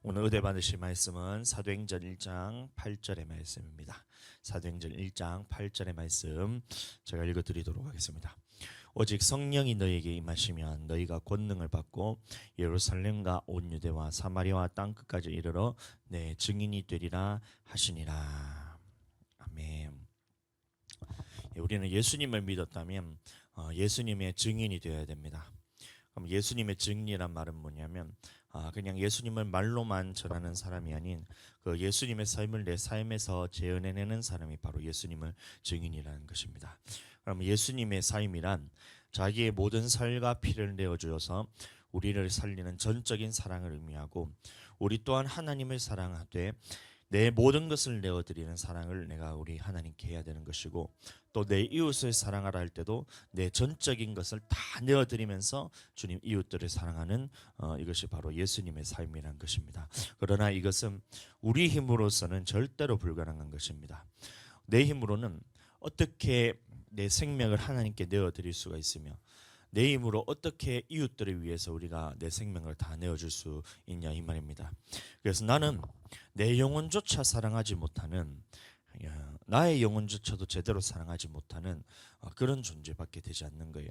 오늘 은혜 받으실 말씀은 사도행전 1장 8절의 말씀입니다. 사도행전 1장 8절의 말씀 제가 읽어드리도록 하겠습니다. 오직 성령이 너희에게 임하시면 너희가 권능을 받고 예루살렘과 온 유대와 사마리아와 땅끝까지 이르러 내 증인이 되리라 하시니라. 아멘. 우리는 예수님을 믿었다면 예수님의 증인이 되어야 됩니다. 그럼 예수님의 증인이란 말은 뭐냐면 그냥 예수님을 말로만 전하는 사람이 아닌 그 예수님의 삶을 내 삶에서 재현해내는 사람이 바로 예수님을 증인이라는 것입니다. 그럼 예수님의 삶이란 자기의 모든 살과 피를 내어주어서 우리를 살리는 전적인 사랑을 의미하고, 우리 또한 하나님을 사랑하되 내 모든 것을 내어드리는 사랑을 내가 우리 하나님께 해야 되는 것이고, 또 내 이웃을 사랑하라 할 때도 내 전적인 것을 다 내어드리면서 주님 이웃들을 사랑하는 이것이 바로 예수님의 삶이란 것입니다. 그러나 이것은 우리 힘으로서는 절대로 불가능한 것입니다. 내 힘으로는 어떻게 내 생명을 하나님께 내어드릴 수가 있으며, 내 힘으로 어떻게 이웃들을 위해서 우리가 내 생명을 다 내어줄 수 있냐 이 말입니다. 그래서 나는 내 영혼조차 사랑하지 못하는, 나의 영혼조차도 제대로 사랑하지 못하는 그런 존재밖에 되지 않는 거예요.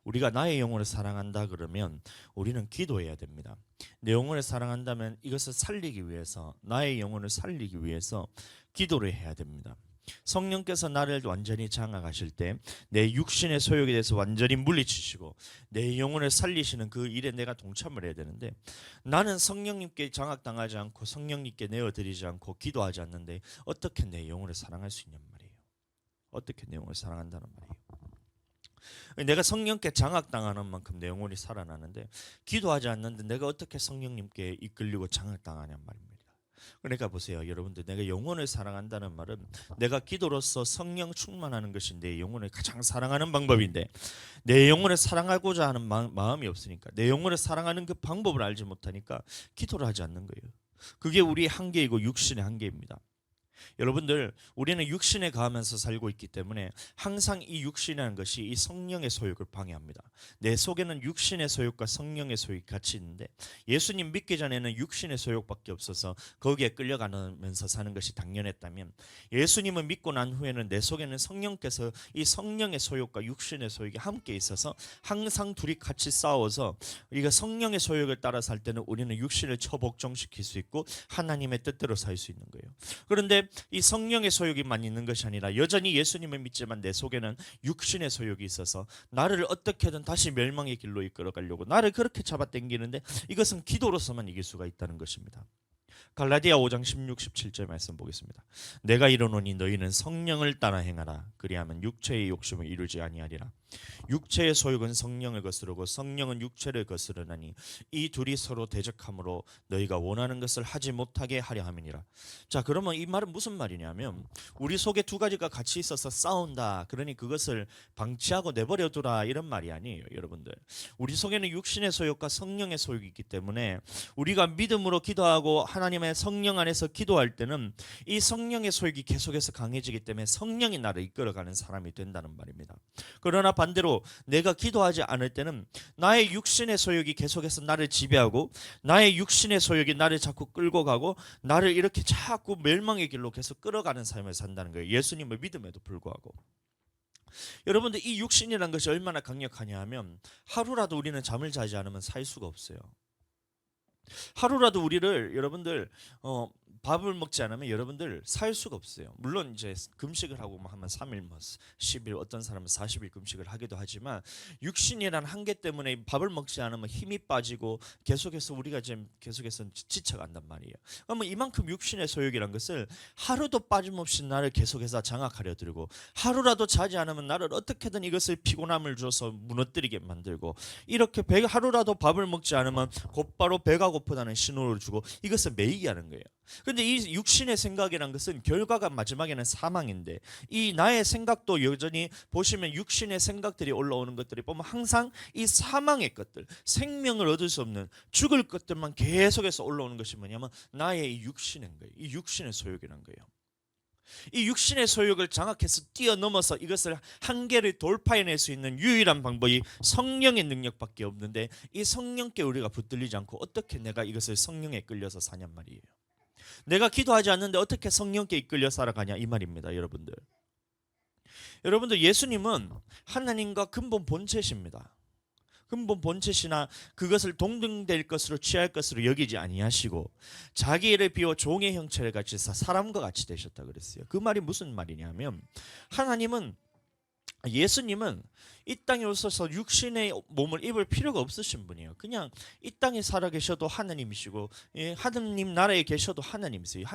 우리가 나의 영혼을 사랑한다 그러면 우리는 기도해야 됩니다. 내 영혼을 사랑한다면 이것을 살리기 위해서, 나의 영혼을 살리기 위해서 기도를 해야 됩니다. 성령께서 나를 완전히 장악하실 때 내 육신의 소욕에 대해서 완전히 물리치시고 내 영혼을 살리시는 그 일에 내가 동참을 해야 되는데, 나는 성령님께 장악당하지 않고 성령님께 내어드리지 않고 기도하지 않는데 어떻게 내 영혼을 사랑할 수 있냔 말이에요. 어떻게 내 영혼을 사랑한다는 말이에요. 내가 성령께 장악당하는 만큼 내 영혼이 살아나는데, 기도하지 않는데 내가 어떻게 성령님께 이끌리고 장악당하냔 말입니다. 그러니까 보세요, 여러분들, 내가 영혼을 사랑한다는 말은 내가 기도로서 성령 충만하는 것이 내 영혼을 가장 사랑하는 방법인데, 내 영혼을 사랑하고자 하는 마음이 없으니까, 내 영혼을 사랑하는 그 방법을 알지 못하니까 기도를 하지 않는 거예요. 그게 우리의 한계이고 육신의 한계입니다. 여러분들, 우리는 육신에 가하면서 살고 있기 때문에 항상 이 육신이라는 것이 이 성령의 소욕을 방해합니다. 내 속에는 육신의 소욕과 성령의 소욕이 같이 있는데, 예수님 믿기 전에는 육신의 소욕밖에 없어서 거기에 끌려가면서 사는 것이 당연했다면, 예수님을 믿고 난 후에는 내 속에는 성령께서 이 성령의 소욕과 육신의 소욕이 함께 있어서 항상 둘이 같이 싸워서, 우리가 성령의 소욕을 따라 살 때는 우리는 육신을 처복종시킬 수 있고 하나님의 뜻대로 살 수 있는 거예요. 그런데 이 성령의 소욕이만 있는 것이 아니라 여전히 예수님을 믿지만 내 속에는 육신의 소욕이 있어서 나를 어떻게든 다시 멸망의 길로 이끌어가려고 나를 그렇게 잡아당기는데, 이것은 기도로서만 이길 수가 있다는 것입니다. 갈라디아 5장 16, 17절 말씀 보겠습니다. 내가 이르노니 너희는 성령을 따라 행하라. 그리하면 육체의 욕심을 이루지 아니하리라. 육체의 소욕은 성령을 거스르고 성령은 육체를 거스르나니 이 둘이 서로 대적함으로 너희가 원하는 것을 하지 못하게 하려 함이니라. 자, 그러면 이 말은 무슨 말이냐면, 우리 속에 두 가지가 같이 있어서 싸운다, 그러니 그것을 방치하고 내버려 두라, 이런 말이 아니에요. 여러분들, 우리 속에는 육신의 소욕과 성령의 소욕이 있기 때문에 우리가 믿음으로 기도하고 하나님의 성령 안에서 기도할 때는 이 성령의 소욕이 계속해서 강해지기 때문에 성령이 나를 이끌어가는 사람이 된다는 말입니다. 그러나 반대로 내가 기도하지 않을 때는 나의 육신의 소욕이 계속해서 나를 지배하고, 나의 육신의 소욕이 나를 자꾸 끌고 가고 나를 이렇게 자꾸 멸망의 길로 계속 끌어가는 삶을 산다는 거예요. 예수님을 믿음에도 불구하고. 여러분들, 이 육신이라는 것이 얼마나 강력하냐 하면, 하루라도 우리는 잠을 자지 않으면 살 수가 없어요. 하루라도 우리를, 여러분들, 밥을 먹지 않으면 여러분들 살 수가 없어요. 물론 이제 금식을 하고 하면 3일, 10일, 어떤 사람은 40일 금식을 하기도 하지만, 육신이란 한계 때문에 밥을 먹지 않으면 힘이 빠지고 계속해서 우리가 지금 계속해서 지쳐간단 말이에요. 그러면 이만큼 육신의 소욕이란 것을 하루도 빠짐없이 나를 계속해서 장악하려 들고, 하루라도 자지 않으면 나를 어떻게든 이것을 피곤함을 줘서 무너뜨리게 만들고, 이렇게 하루라도 밥을 먹지 않으면 곧바로 배가 고프다는 신호를 주고 이것을 매이게 하는 거예요. 근데 이 육신의 생각이란 것은 결과가 마지막에는 사망인데, 이 나의 생각도 여전히 보시면 육신의 생각들이 올라오는 것들이 보면 항상 이 사망의 것들, 생명을 얻을 수 없는 죽을 것들만 계속해서 올라오는 것이 뭐냐면 나의 이 육신인 거예요. 이 육신의 소욕이란 거예요. 이 육신의 소욕을 장악해서 뛰어넘어서 이것을 한계를 돌파해낼 수 있는 유일한 방법이 성령의 능력밖에 없는데, 이 성령께 우리가 붙들리지 않고 어떻게 내가 이것을 성령에 끌려서 사냔 말이에요. 내가 기도하지 않는데 어떻게 성령께 이끌려 살아가냐 이 말입니다. 여러분들 예수님은 하나님과 근본 본체십니다. 근본 본체시나 그것을 동등될 것으로 취할 것으로 여기지 아니하시고 자기를 비워 종의 형체를 가지사 사람과 같이 되셨다 그랬어요. 그 말이 무슨 말이냐면, 예수님은 이 땅에 오셔서 육신의 몸을 입을 필요가 없으신 분이에요. 그냥 이 땅에 살아 계셔도 하나님이시고, 하느님 나라에 계셔도 하나님이세요.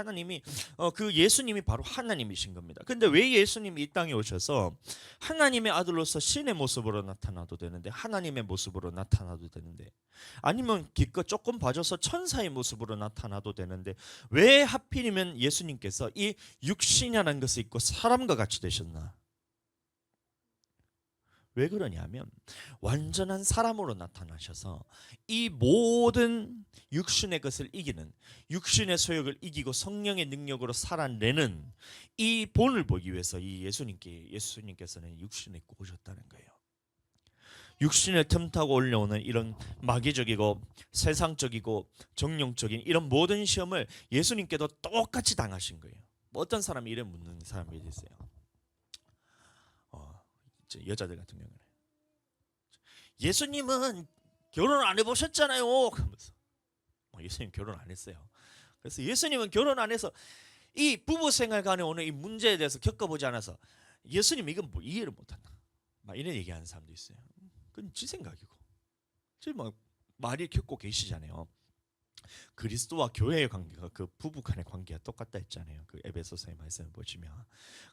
그 예수님이 바로 하나님이신 겁니다. 근데 왜 예수님이 이 땅에 오셔서 하나님의 아들로서 신의 모습으로 나타나도 되는데, 하나님의 모습으로 나타나도 되는데, 아니면 기껏 조금 봐줘서 천사의 모습으로 나타나도 되는데, 왜 하필이면 예수님께서 이 육신이라는 것을 입고 사람과 같이 되셨나? 왜 그러냐면, 완전한 사람으로 나타나셔서 이 모든 육신의 것을 이기는, 육신의 소욕을 이기고 성령의 능력으로 살아내는 이 본을 보기 위해서 이 예수님께서는 육신을 입고 오셨다는 거예요. 육신을 틈타고 올려오는 이런 마귀적이고 세상적이고 정령적인 이런 모든 시험을 예수님께도 똑같이 당하신 거예요. 어떤 사람이 이래 묻는 사람이 있어요. 여자들 같은 경우는 예수님은 결혼 안 해보셨잖아요 하면서, 예수님 결혼 안 했어요. 그래서 예수님은 결혼 안 해서 이 부부 생활 간에 오는 이 문제에 대해서 겪어보지 않아서 예수님 이건 뭐 이해를 못한다, 막 이런 얘기하는 사람도 있어요. 그건 지 생각이고, 지금 말이 겪고 계시잖아요. 그리스도와 교회의 관계가, 그 부부 간의 관계가 똑같다 했잖아요. 그 에베소서의 말씀을 보시면.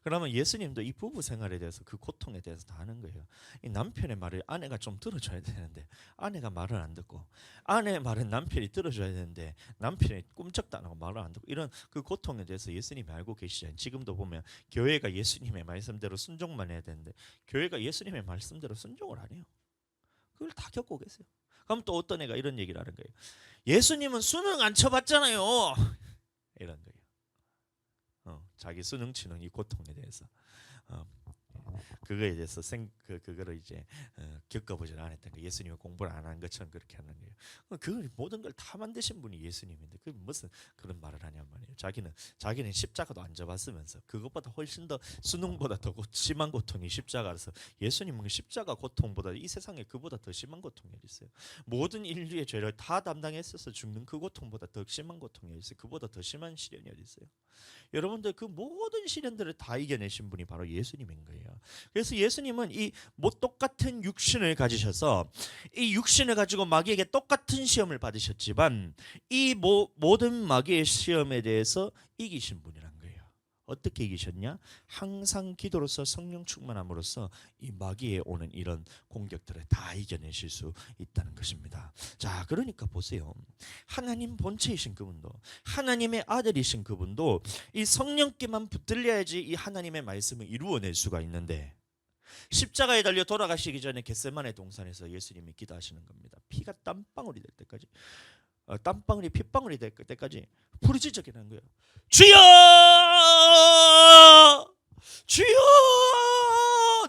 그러면 예수님도 이 부부 생활에 대해서, 그 고통에 대해서 다 아는 거예요. 이 남편의 말을 아내가 좀 들어줘야 되는데 아내가 말을 안 듣고, 아내의 말은 남편이 들어줘야 되는데 남편이 꿈쩍도 안 하고 말을 안 듣고, 이런 그 고통에 대해서 예수님이 알고 계시잖아요. 지금도 보면 교회가 예수님의 말씀대로 순종만 해야 되는데 교회가 예수님의 말씀대로 순종을 안 해요. 그걸 다 겪고 계세요. 그럼 또 어떤 애가 이런 얘기를 하는 거예요. 예수님은 수능 안 쳐봤잖아요. 이런 거예요. 자기 수능 치는 이 고통에 대해서, 그거에 대해서 그거를 이제 겪어보지 않았던 거. 예수님이 공부를 안 한 것처럼 그렇게 하는 거예요. 그 모든 걸 다 만드신 분이 예수님인데 그 무슨 그런 말을 하냔 말이에요. 자기는 십자가도 안 져봤으면서 그것보다 훨씬 더, 수능보다 더 심한 고통이 십자가라서, 예수님은 십자가 고통보다 이 세상에 그보다 더 심한 고통이 있어요. 모든 인류의 죄를 다 담당했어서 죽는 그 고통보다 더 심한 고통이 있어요. 그보다 더 심한 시련이 어디 있어요? 여러분들, 그 모든 시련들을 다 이겨내신 분이 바로 예수님인 거예요. 그래서 예수님은 이 똑같은 육신을 가지셔서 이 육신을 가지고 마귀에게 똑같은 시험을 받으셨지만 이 모든 마귀의 시험에 대해서 이기신 분이란 거예요. 어떻게 이기셨냐? 항상 기도로서 성령 충만함으로써 이 마귀에 오는 이런 공격들을 다 이겨내실 수 있다는 것입니다. 자, 그러니까 보세요. 하나님 본체이신 그분도, 하나님의 아들이신 그분도 이 성령께만 붙들려야지 이 하나님의 말씀을 이루어낼 수가 있는데, 십자가에 달려 돌아가시기 전에 겟세마네 동산에서 예수님이 기도하시는 겁니다. 피가 땀방울이 될 때까지, 땀방울이 핏방울이 될 때까지 부르짖어 기도하는 거예요. 주여, 주여!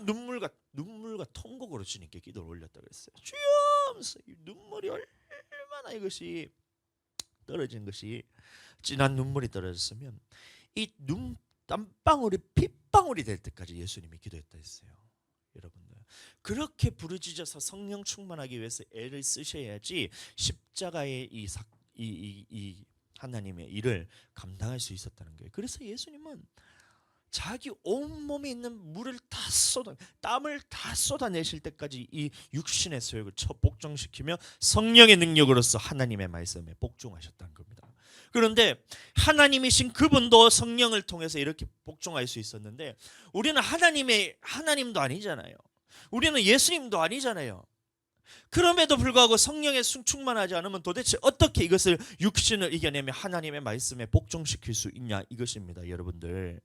눈물과 통곡으로 주님께 기도를 올렸다 그랬어요. 주여 하면서 눈물이 얼마나, 이것이 떨어진 것이, 진한 눈물이 떨어졌으면 이 땀방울이 핏방울이 될 때까지 예수님이 기도했다 했어요. 여러분들, 그렇게 부르짖어서 성령 충만하기 위해서 애를 쓰셔야지 십자가의 이 하나님의 일을 감당할 수 있었다는 거예요. 그래서 예수님은 자기 온몸에 있는 물을 다 땀을 다 쏟아내실 때까지 이 육신의 소욕을 복종시키며 성령의 능력으로서 하나님의 말씀에 복종하셨다는 겁니다. 그런데 하나님이신 그분도 성령을 통해서 이렇게 복종할 수 있었는데, 우리는 하나님도 아니잖아요. 우리는 예수님도 아니잖아요. 그럼에도 불구하고 성령에 충만하지 않으면 도대체 어떻게 이것을, 육신을 이겨내며 하나님의 말씀에 복종시킬 수 있냐, 이것입니다, 여러분들.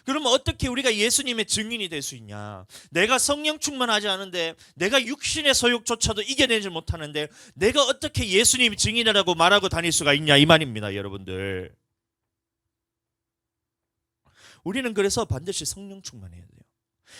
그러면 어떻게 우리가 예수님의 증인이 될 수 있냐? 내가 성령 충만하지 않은데, 내가 육신의 소욕조차도 이겨내지 못하는데 내가 어떻게 예수님 증인이라고 말하고 다닐 수가 있냐, 이 말입니다, 여러분들. 우리는 그래서 반드시 성령 충만해야 돼요.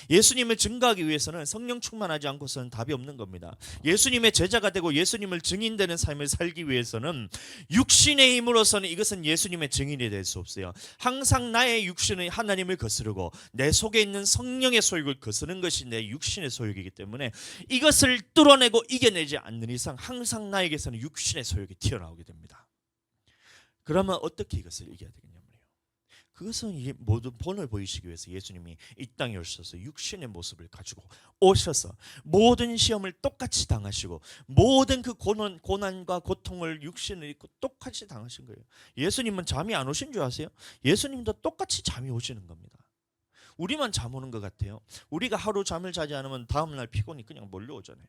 예수님을 증거하기 위해서는 성령 충만하지 않고서는 답이 없는 겁니다. 예수님의 제자가 되고 예수님을 증인되는 삶을 살기 위해서는 육신의 힘으로서는 이것은 예수님의 증인이 될 수 없어요. 항상 나의 육신은 하나님을 거스르고 내 속에 있는 성령의 소욕을 거스르는 것이 내 육신의 소욕이기 때문에 이것을 뚫어내고 이겨내지 않는 이상 항상 나에게서는 육신의 소욕이 튀어나오게 됩니다. 그러면 어떻게 이것을 이겨야 되겠냐? 그것은 이 모든 본을 보이시기 위해서 예수님이 이 땅에 오셔서 육신의 모습을 가지고 오셔서 모든 시험을 똑같이 당하시고 모든 그 고난과 고통을 육신을 입고 똑같이 당하신 거예요. 예수님은 잠이 안 오신 줄 아세요? 예수님도 똑같이 잠이 오시는 겁니다. 우리만 잠 오는 것 같아요. 우리가 하루 잠을 자지 않으면 다음날 피곤이 그냥 몰려오잖아요.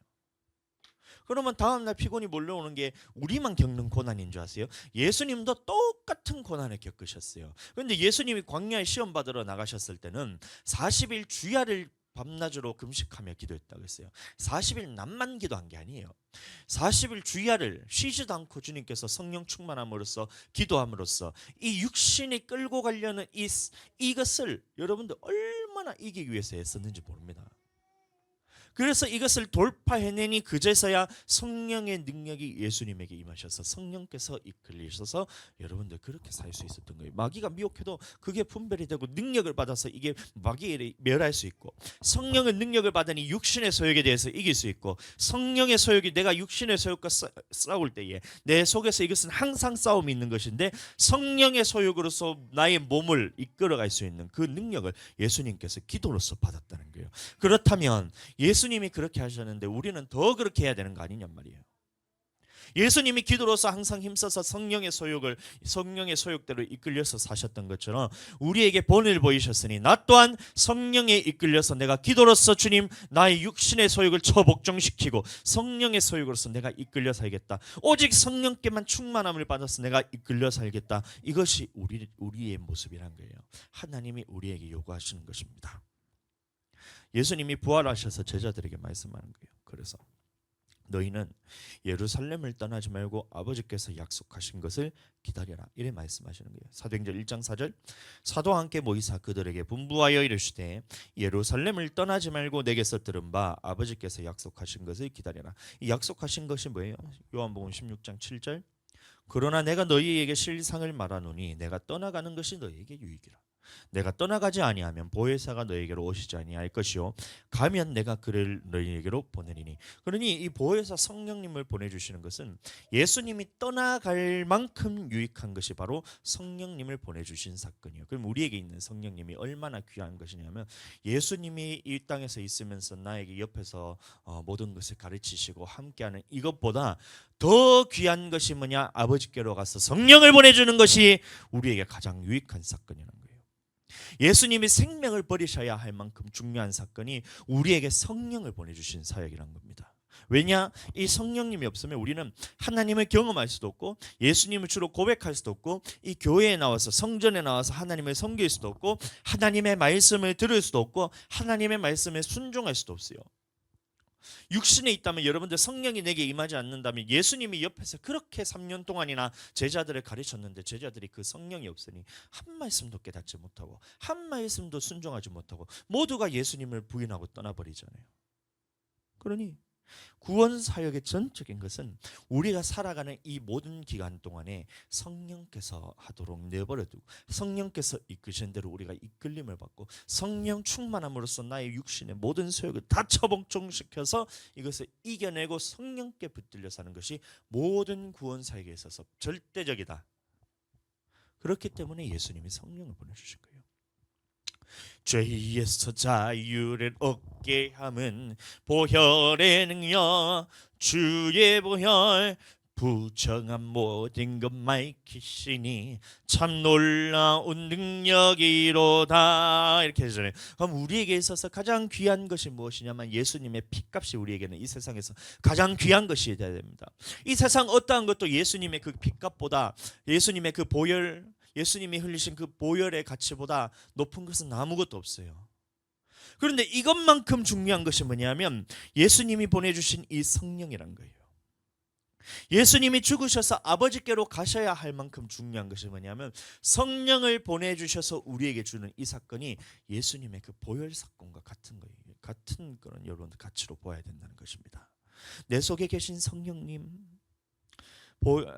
그러면 다음날 피곤이 몰려오는 게 우리만 겪는 고난인 줄 아세요? 예수님도 똑같은 고난을 겪으셨어요. 그런데 예수님이 광야에 시험 받으러 나가셨을 때는 40일 주야를 밤낮으로 금식하며 기도했다고 했어요. 40일 낮만 기도한 게 아니에요. 40일 주야를 쉬지도 않고 주님께서 성령 충만함으로써 기도함으로써 이 육신이 끌고 가려는 이것을 여러분들 얼마나 이기기 위해서 애썼는지 모릅니다. 그래서 이것을 돌파해내니 그제서야 성령의 능력이 예수님에게 임하셔서 성령께서 이끌리셔서 여러분들 그렇게 살 수 있었던 거예요. 마귀가 미혹해도 그게 분별이 되고 능력을 받아서 이게 마귀를 멸할 수 있고, 성령의 능력을 받으니 육신의 소욕에 대해서 이길 수 있고, 성령의 소욕이 내가 육신의 소욕과 싸울 때에 내 속에서 이것은 항상 싸움이 있는 것인데 성령의 소욕으로서 나의 몸을 이끌어갈 수 있는 그 능력을 예수님께서 기도로서 받았다는 거예요. 그렇다면 예수님이 그렇게 하셨는데 우리는 더 그렇게 해야 되는 거 아니냔 말이에요. 예수님이 기도로서 항상 힘써서 성령의 소욕대로 이끌려서 사셨던 것처럼 우리에게 본을 보이셨으니 나 또한 성령에 이끌려서 내가 기도로서 주님 나의 육신의 소욕을 처복종시키고 성령의 소욕으로서 내가 이끌려 살겠다. 오직 성령께만 충만함을 받아서 내가 이끌려 살겠다. 이것이 우리의 모습이란 거예요. 하나님이 우리에게 요구하시는 것입니다. 예수님이 부활하셔서 제자들에게 말씀하는 거예요. 그래서 너희는 예루살렘을 떠나지 말고 아버지께서 약속하신 것을 기다려라. 이래 말씀하시는 거예요. 사도행전 1장 4절 사도와 함께 모이사 그들에게 분부하여 이르시되 예루살렘을 떠나지 말고 내게서 들은 바 아버지께서 약속하신 것을 기다려라. 이 약속하신 것이 뭐예요? 요한복음 16장 7절 그러나 내가 너희에게 실상을 말하노니 내가 떠나가는 것이 너희에게 유익이라. 내가 떠나가지 아니하면 보혜사가 너희에게로 오시지 아니할 것이요 가면 내가 그를 너희에게로 보내리니. 그러니 이 보혜사 성령님을 보내주시는 것은 예수님이 떠나갈 만큼 유익한 것이 바로 성령님을 보내주신 사건이에요. 그럼 우리에게 있는 성령님이 얼마나 귀한 것이냐면 예수님이 이 땅에서 있으면서 나에게 옆에서 모든 것을 가르치시고 함께하는 이것보다 더 귀한 것이 뭐냐? 아버지께로 가서 성령을 보내주는 것이 우리에게 가장 유익한 사건이라는 거예요. 예수님이 생명을 버리셔야 할 만큼 중요한 사건이 우리에게 성령을 보내주신 사역이란 겁니다. 왜냐? 이 성령님이 없으면 우리는 하나님을 경험할 수도 없고 예수님을 주로 고백할 수도 없고 이 교회에 나와서 성전에 나와서 하나님을 섬길 수도 없고 하나님의 말씀을 들을 수도 없고 하나님의 말씀에 순종할 수도 없어요. 육신에 있다면 여러분들 성령이 내게 임하지 않는다면 예수님이 옆에서 그렇게 3년 동안이나 제자들을 가르쳤는데 제자들이 그 성령이 없으니 한 말씀도 깨닫지 못하고 한 말씀도 순종하지 못하고 모두가 예수님을 부인하고 떠나버리잖아요. 그러니 구원 사역의 전적인 것은 우리가 살아가는 이 모든 기간 동안에 성령께서 하도록 내버려두고 성령께서 이끄신 대로 우리가 이끌림을 받고 성령 충만함으로써 나의 육신의 모든 소욕을 다 처복종시켜서 이것을 이겨내고 성령께 붙들려 사는 것이 모든 구원 사역에 있어서 절대적이다. 그렇기 때문에 예수님이 성령을 보내주신 거예요. 죄에서 자유를 얻게 함은 보혈의 능력 주의 보혈 부정한 모든 것 밝히시니 참 놀라운 능력이로다. 이렇게 하잖아요. 그럼 우리에게 있어서 가장 귀한 것이 무엇이냐면 예수님의 피값이 우리에게는 이 세상에서 가장 귀한 것이 되어야 됩니다. 이 세상 어떠한 것도 예수님의 그 피값보다 예수님의 그 보혈 예수님이 흘리신 그 보혈의 가치보다 높은 것은 아무것도 없어요. 그런데 이것만큼 중요한 것이 뭐냐면 예수님이 보내주신 이 성령이란 거예요. 예수님이 죽으셔서 아버지께로 가셔야 할 만큼 중요한 것이 뭐냐면 성령을 보내주셔서 우리에게 주는 이 사건이 예수님의 그 보혈 사건과 같은 거예요. 같은 그런 여러분들 가치로 보아야 된다는 것입니다. 내 속에 계신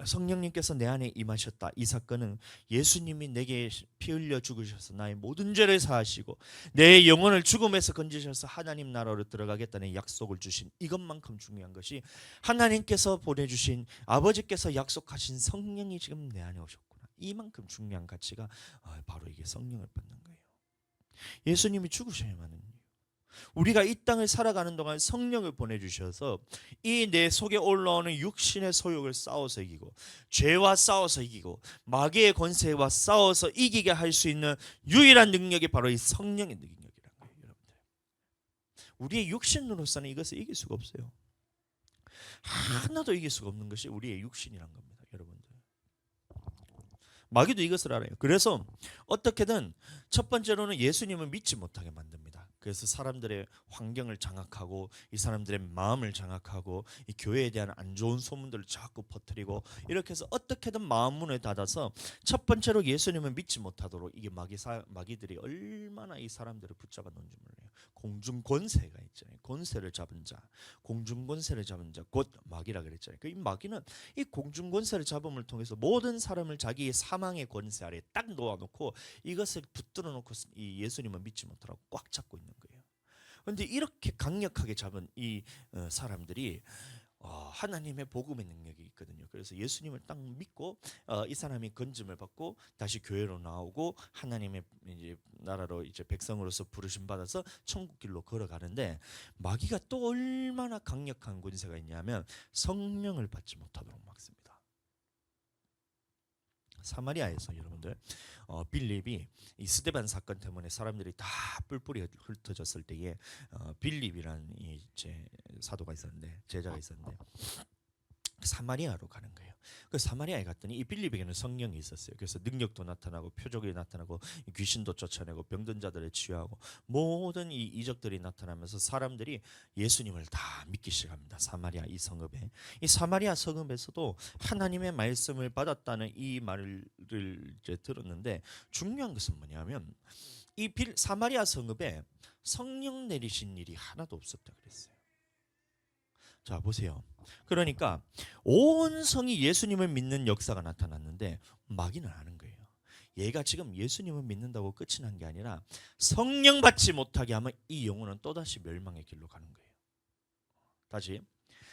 성령님께서 내 안에 임하셨다. 이 사건은 예수님이 내게 피 흘려 죽으셔서 나의 모든 죄를 사하시고 내 영혼을 죽음에서 건지셔서 하나님 나라로 들어가겠다는 약속을 주신 이것만큼 중요한 것이 하나님께서 보내주신 아버지께서 약속하신 성령이 지금 내 안에 오셨구나. 이만큼 중요한 가치가 바로 이게 성령을 받는 거예요. 예수님이 죽으셔야만 해요. 우리가 이 땅을 살아가는 동안 성령을 보내주셔서 이 내 속에 올라오는 육신의 소욕을 싸워서 이기고 죄와 싸워서 이기고 마귀의 권세와 싸워서 이기게 할 수 있는 유일한 능력이 바로 이 성령의 능력이라는 거예요. 여러분들, 우리의 육신으로서는 이것을 이길 수가 없어요. 하나도 이길 수가 없는 것이 우리의 육신이란 겁니다. 여러분들, 마귀도 이것을 알아요. 그래서 어떻게든 첫 번째로는 예수님을 믿지 못하게 만듭니다. 그래서 사람들의 환경을 장악하고 이 사람들의 마음을 장악하고 이 교회에 대한 안 좋은 소문들을 자꾸 퍼뜨리고 이렇게 해서 어떻게든 마음 문을 닫아서 첫 번째로 예수님을 믿지 못하도록 이게 마귀들이 얼마나 이 사람들을 붙잡아 놓은지 몰라요. 공중 권세가 있잖아요. 권세를 잡은 자, 공중 권세를 잡은 자 곧 마귀라 그랬잖아요. 이 마귀는 이 공중 권세를 잡음을 통해서 모든 사람을 자기의 사망의 권세 아래 딱 놓아놓고 이것을 붙들어 놓고 이 예수님을 믿지 못하라고 꽉 잡고 있는 거예요. 그런데 이렇게 강력하게 잡은 이 사람들이 하나님의 복음의 능력이 있거든요. 그래서 예수님을 딱 믿고 이 사람이 건짐을 받고 다시 교회로 나오고 하나님의 이제 나라로 이제 백성으로서 부르심 받아서 천국 길로 걸어가는데 마귀가 또 얼마나 강력한 권세가 있냐면 성령을 받지 못하도록 막습니다. 사마리아에서 여러분들 빌립이 이 스데반 사건 때문에 사람들이 다 뿔뿔이 흩어졌을 때에 빌립이라는 이제 사도가 있었는데 제자가 있었는데 사마리아로 가는 거예요. 그 사마리아에 갔더니 이 빌립에게는 성령이 있었어요. 그래서 능력도 나타나고 표적이 나타나고 귀신도 쫓아내고 병든 자들을 치유하고 모든 이 이적들이 나타나면서 사람들이 예수님을 다 믿기 시작합니다. 사마리아 이 성읍에. 이 사마리아 성읍에서도 하나님의 말씀을 받았다는 이 말을 이제 들었는데 중요한 것은 뭐냐면 이 사마리아 성읍에 성령 내리신 일이 하나도 없었다 그랬어요. 자 보세요. 그러니까 온 성이 예수님을 믿는 역사가 나타났는데 마귀는 아는 거예요. 얘가 지금 예수님을 믿는다고 끝이 난 게 아니라 성령 받지 못하게 하면 이 영혼은 또다시 멸망의 길로 가는 거예요. 다시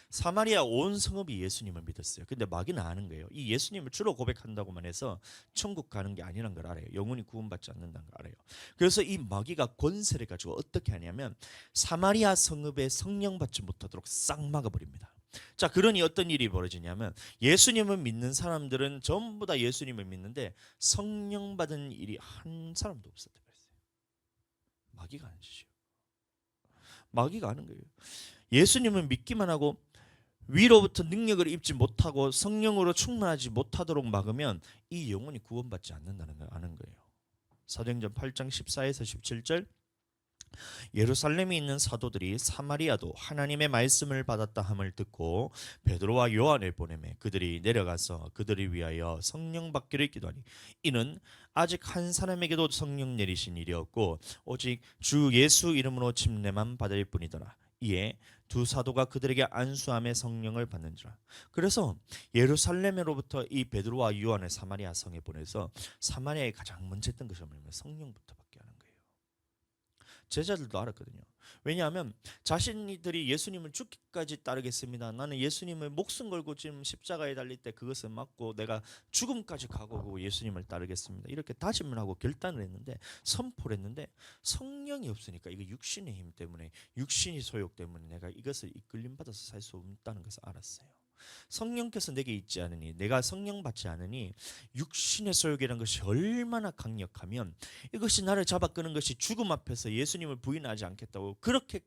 사마리아 온 성읍이 예수님을 믿었어요. 근데 마귀는 아는 거예요. 이 예수님을 주로 고백한다고만 해서 천국 가는 게 아니란 걸 알아요. 영혼이 구원받지 않는다는 걸 알아요. 그래서 이 마귀가 권세를 가지고 어떻게 하냐면 사마리아 성읍에 성령 받지 못하도록 싹 막아버립니다. 자, 그러니 어떤 일이 벌어지냐면 예수님을 믿는 사람들은 전부 다 예수님을 믿는데 성령 받은 일이 한 사람도 없었다 그랬어요. 마귀가 아는 짓이에요. 마귀가 아는 거예요. 예수님을 믿기만 하고 위로부터 능력을 입지 못하고 성령으로 충만하지 못하도록 막으면 이 영혼이 구원받지 않는다는 걸 아는 거예요. 사도행전 8장 14에서 17절 예루살렘에 있는 사도들이 사마리아도 하나님의 말씀을 받았다 함을 듣고 베드로와 요한을 보내매 그들이 내려가서 그들을 위하여 성령 받기를 기도하니 이는 아직 한 사람에게도 성령 내리신 일이 없고 오직 주 예수 이름으로 침례만 받을 뿐이더라. 이에 두 사도가 그들에게 안수함에 성령을 받는지라. 그래서 예루살렘으로부터 이 베드로와 요한을 사마리아 성에 보내서 사마리아에 가장 먼저 했던 것이 뭐냐면 성령부터 받게 하는 거예요. 제자들도 알았거든요. 왜냐하면 자신들이 예수님을 죽기까지 따르겠습니다. 나는 예수님을 목숨 걸고 지금 십자가에 달릴 때 그것을 맞고 내가 죽음까지 가고 예수님을 따르겠습니다. 이렇게 다짐을 하고 결단을 했는데 선포를 했는데 성령이 없으니까 이거 육신의 힘 때문에 육신의 소욕 때문에 내가 이것을 이끌림 받아서 살 수 없다는 것을 알았어요. 성령께서 내게 있지 않으니 내가 성령 받지 않으니 육신의 소욕이라는 것이 얼마나 강력하면 이것이 나를 잡아 끄는 것이 죽음 앞에서 예수님을 부인하지 않겠다고 그렇게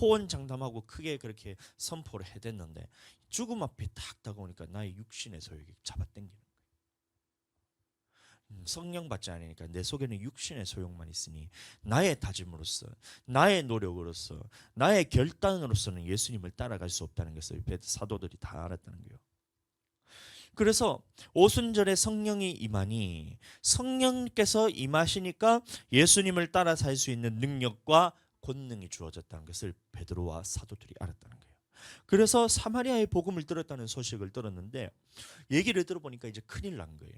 호언장담하고 크게 그렇게 선포를 해댔는데 죽음 앞에 딱 다가오니까 나의 육신의 소욕이 잡아당기는 거예요. 성령 받지 않으니까 내 속에는 육신의 소욕만 있으니 나의 다짐으로서 나의 노력으로서 나의 결단으로서는 예수님을 따라갈 수 없다는 것을 사도들이 다 알았다는 거예요. 그래서 오순절에 성령이 임하니 성령께서 임하시니까 예수님을 따라 살 수 있는 능력과 권능이 주어졌다는 것을 베드로와 사도들이 알았다는 거예요. 그래서 사마리아의 복음을 들었다는 소식을 들었는데 얘기를 들어보니까 이제 큰일 난 거예요.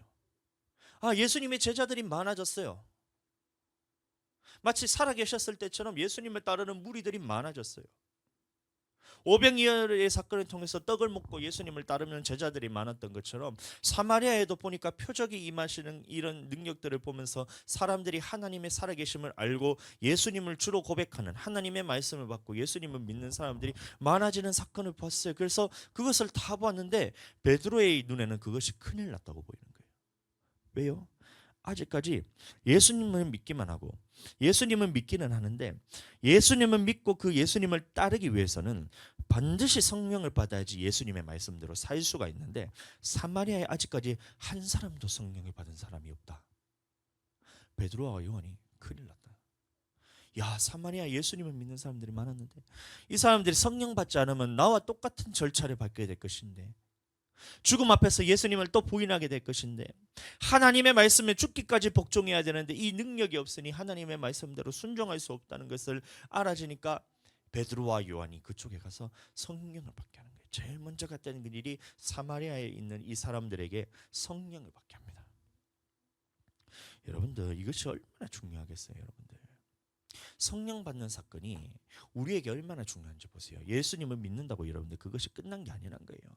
예수님의 제자들이 많아졌어요. 마치 살아계셨을 때처럼 예수님을 따르는 무리들이 많아졌어요. 오병이어의 사건을 통해서 떡을 먹고 예수님을 따르는 제자들이 많았던 것처럼 사마리아에도 보니까 표적이 임하시는 이런 능력들을 보면서 사람들이 하나님의 살아계심을 알고 예수님을 주로 고백하는, 하나님의 말씀을 받고 예수님을 믿는 사람들이 많아지는 사건을 봤어요. 그래서 그것을 다 봤는데 베드로의 눈에는 그것이 큰일 났다고 보이는 거예요. 왜요? 아직까지 예수님을 믿기만 하고 예수님을 믿기는 하는데 예수님을 믿고 그 예수님을 따르기 위해서는 반드시 성령을 받아야지 예수님의 말씀대로 살 수가 있는데 사마리아에 아직까지 한 사람도 성령을 받은 사람이 없다. 베드로와 요한이 큰일 났다. 사마리아 예수님을 믿는 사람들이 많았는데 이 사람들이 성령 받지 않으면 나와 똑같은 절차를 밟게 될 것인데, 죽음 앞에서 예수님을 또 부인하게 될 것인데, 하나님의 말씀에 죽기까지 복종해야 되는데 이 능력이 없으니 하나님의 말씀대로 순종할 수 없다는 것을 알아지니까 베드로와 요한이 그쪽에 가서 성령을 받게 하는 거예요. 제일 먼저 갔다는 그 일이 사마리아에 있는 이 사람들에게 성령을 받게 합니다. 여러분들, 이것이 얼마나 중요하겠어요. 여러분들, 성령 받는 사건이 우리에게 얼마나 중요한지 보세요. 예수님을 믿는다고 여러분들 그것이 끝난 게 아니란 거예요.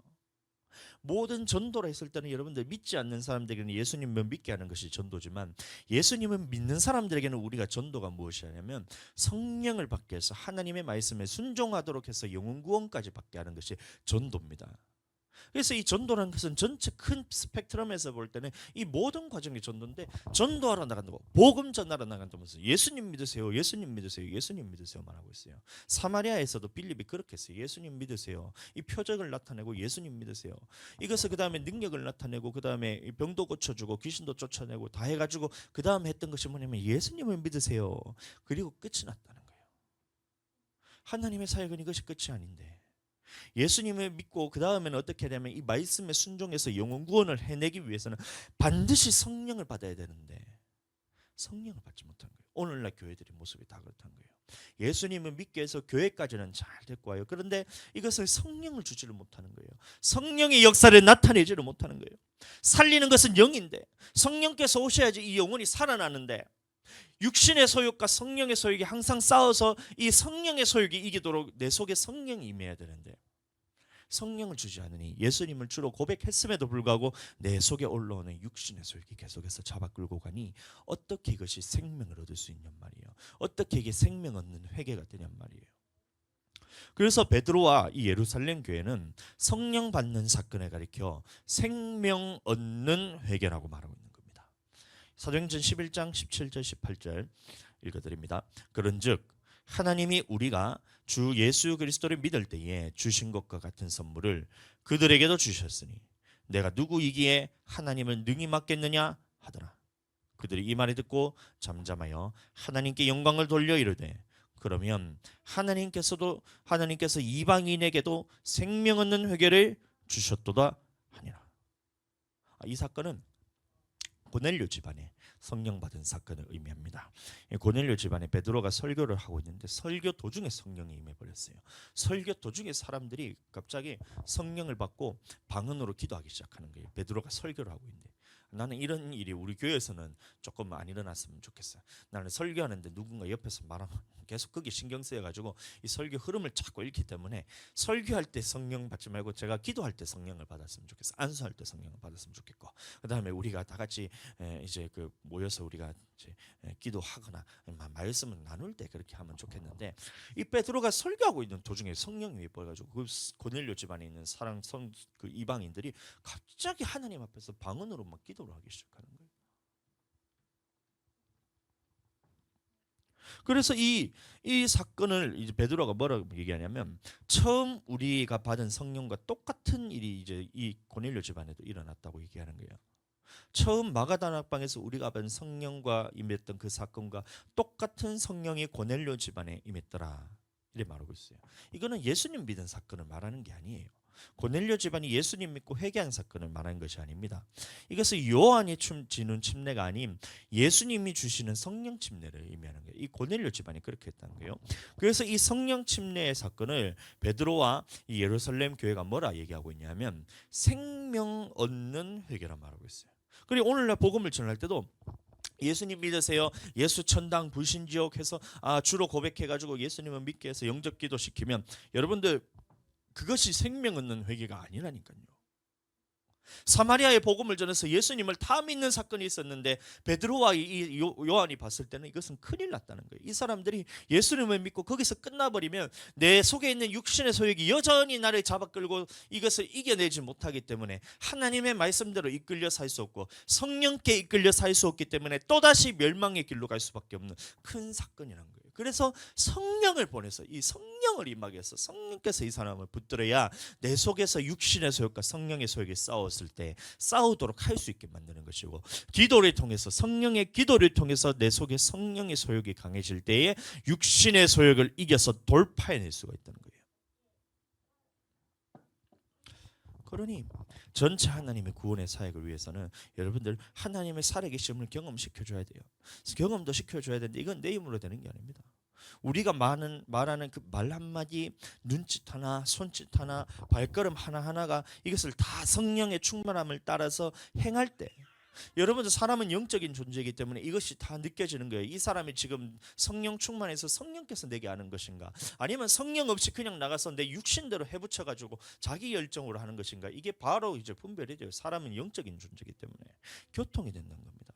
모든 전도를 했을 때는 여러분들 믿지 않는 사람들에게는 예수님을 믿게 하는 것이 전도지만, 예수님을 믿는 사람들에게는 우리가 전도가 무엇이냐면 성령을 받게 해서 하나님의 말씀에 순종하도록 해서 영혼 구원까지 받게 하는 것이 전도입니다. 그래서 이 전도라는 것은 전체 큰 스펙트럼에서 볼 때는 이 모든 과정이 전도인데, 전도하러 나간다고, 복음 전하러 나간다면서 예수님 믿으세요, 예수님 믿으세요, 예수님 믿으세요 말하고 있어요. 사마리아에서도 빌립이 그렇게 했어요. 예수님 믿으세요. 이 표적을 나타내고 예수님 믿으세요. 이것을 그 다음에 능력을 나타내고 그 다음에 병도 고쳐주고 귀신도 쫓아내고 다 해가지고 그 다음에 했던 것이 뭐냐면 예수님을 믿으세요. 그리고 끝이 났다는 거예요. 하나님의 사역은 이것이 끝이 아닌데, 예수님을 믿고 그 다음에는 어떻게 되냐면 이 말씀에 순종해서 영혼 구원을 해내기 위해서는 반드시 성령을 받아야 되는데 성령을 받지 못한 거예요. 오늘날 교회들의 모습이 다 그렇다는 거예요. 예수님을 믿게 해서 교회까지는 잘 됐고 와요. 그런데 이것을 성령을 주지를 못하는 거예요. 성령의 역사를 나타내지를 못하는 거예요. 살리는 것은 영인데 성령께서 오셔야지 이 영혼이 살아나는데, 육신의 소욕과 성령의 소욕이 항상 싸워서 이 성령의 소욕이 이기도록 내 속에 성령이 임해야 되는데 성령을 주지 않으니 예수님을 주로 고백했음에도 불구하고 내 속에 올라오는 육신의 소욕이 계속해서 잡아 끌고 가니 어떻게 이것이 생명을 얻을 수 있냔 말이에요. 어떻게 이게 생명 얻는 회개가 되냔 말이에요. 그래서 베드로와 이 예루살렘 교회는 성령 받는 사건을 가리켜 생명 얻는 회개라고 말하고 있는 겁니다. 사도행전 11장 17절 18절 읽어드립니다. 그런즉 하나님이 우리가 주 예수 그리스도를 믿을 때에 주신 것과 같은 선물을 그들에게도 주셨으니 내가 누구이기에 하나님을 능히 맡겠느냐 하더라. 그들이 이 말을 듣고 잠잠하여 하나님께 영광을 돌려 이르되, 그러면 하나님께서 이방인에게도 생명 얻는 회개를 주셨도다 하니라. 이 사건은 고넬료 집안에 성령 받은 사건을 의미합니다. 고넬료 집안에 베드로가 설교를 하고 있는데 설교 도중에 성령이 임해버렸어요. 설교 도중에 사람들이 갑자기 성령을 받고 방언으로 기도하기 시작하는 거예요. 베드로가 설교를 하고 있는데, 나는 이런 일이 우리 교회에서는 조금 안 일어났으면 좋겠어요. 나는 설교하는데 누군가 옆에서 말하면 계속 그게 신경 쓰여가지고 이 설교 흐름을 자꾸 잃기 때문에 설교할 때 성령 받지 말고 제가 기도할 때 성령을 받았으면 좋겠어. 안수할 때 성령을 받았으면 좋겠고, 그 다음에 우리가 다 같이 이제 그 모여서 우리가 이제 기도하거나 말씀을 나눌 때 그렇게 하면 좋겠는데, 이 베드로가 설교하고 있는 도중에 성령이 임해버려가지고 그 고넬료 집안에 있는 그 이방인들이 갑자기 하나님 앞에서 방언으로 막 기도를 하기 시작하는 거예요. 그래서 이 사건을 이제 베드로가 뭐라고 얘기하냐면, 처음 우리가 받은 성령과 똑같은 일이 이제 이 고넬료 집안에도 일어났다고 얘기하는 거예요. 처음 마가다락방에서 우리가 받은 성령과 임했던 그 사건과 똑같은 성령이 고넬료 집안에 임했더라, 이래 말하고 있어요. 이거는 예수님 믿은 사건을 말하는 게 아니에요. 고넬료 집안이 예수님 믿고 회개한 사건을 말하는 것이 아닙니다. 이것은 요한이 지는 침례가 아닌 예수님이 주시는 성령 침례를 의미하는 거예요. 이 고넬료 집안이 그렇게 했다는 거예요. 그래서 이 성령 침례의 사건을 베드로와 이 예루살렘 교회가 뭐라 얘기하고 있냐면 생명 얻는 회개라 말하고 있어요. 그리고 오늘날 복음을 전할 때도 예수님 믿으세요. 예수 천당 불신지옥 해서 주로 고백해가지고 예수님을 믿게 해서 영접 기도 시키면 여러분들 그것이 생명 얻는 회개가 아니라니까요. 사마리아의 복음을 전해서 예수님을 다 믿는 사건이 있었는데 베드로와 이 요한이 봤을 때는 이것은 큰일 났다는 거예요. 이 사람들이 예수님을 믿고 거기서 끝나버리면 내 속에 있는 육신의 소욕이 여전히 나를 잡아 끌고 이것을 이겨내지 못하기 때문에 하나님의 말씀대로 이끌려 살 수 없고 성령께 이끌려 살 수 없기 때문에 또다시 멸망의 길로 갈 수밖에 없는 큰 사건이란 거예요. 그래서 성령을 보내서 이 성령을 임하게 해서 성령께서 이 사람을 붙들어야 내 속에서 육신의 소욕과 성령의 소욕이 싸웠을 때 싸우도록 할 수 있게 만드는 것이고, 기도를 통해서 성령의 기도를 통해서 내 속에 성령의 소욕이 강해질 때에 육신의 소욕을 이겨서 돌파해낼 수가 있다는 거예요. 그러니 전체 하나님의 구원의 사역을 위해서는 여러분들 하나님의 살아계심을 경험시켜줘야 돼요. 경험도 시켜줘야 되는데 이건 내 힘으로 되는 게 아닙니다. 우리가 말하는 그 말 한마디, 눈짓 하나, 손짓 하나, 발걸음 하나하나가 이것을 다 성령의 충만함을 따라서 행할 때, 여러분들 사람은 영적인 존재이기 때문에 이것이 다 느껴지는 거예요. 이 사람이 지금 성령 충만해서 성령께서 내게 하는 것인가, 아니면 성령 없이 그냥 나가서 내 육신대로 해붙여가지고 자기 열정으로 하는 것인가, 이게 바로 이제 분별이 돼요. 사람은 영적인 존재이기 때문에 교통이 된다는 겁니다.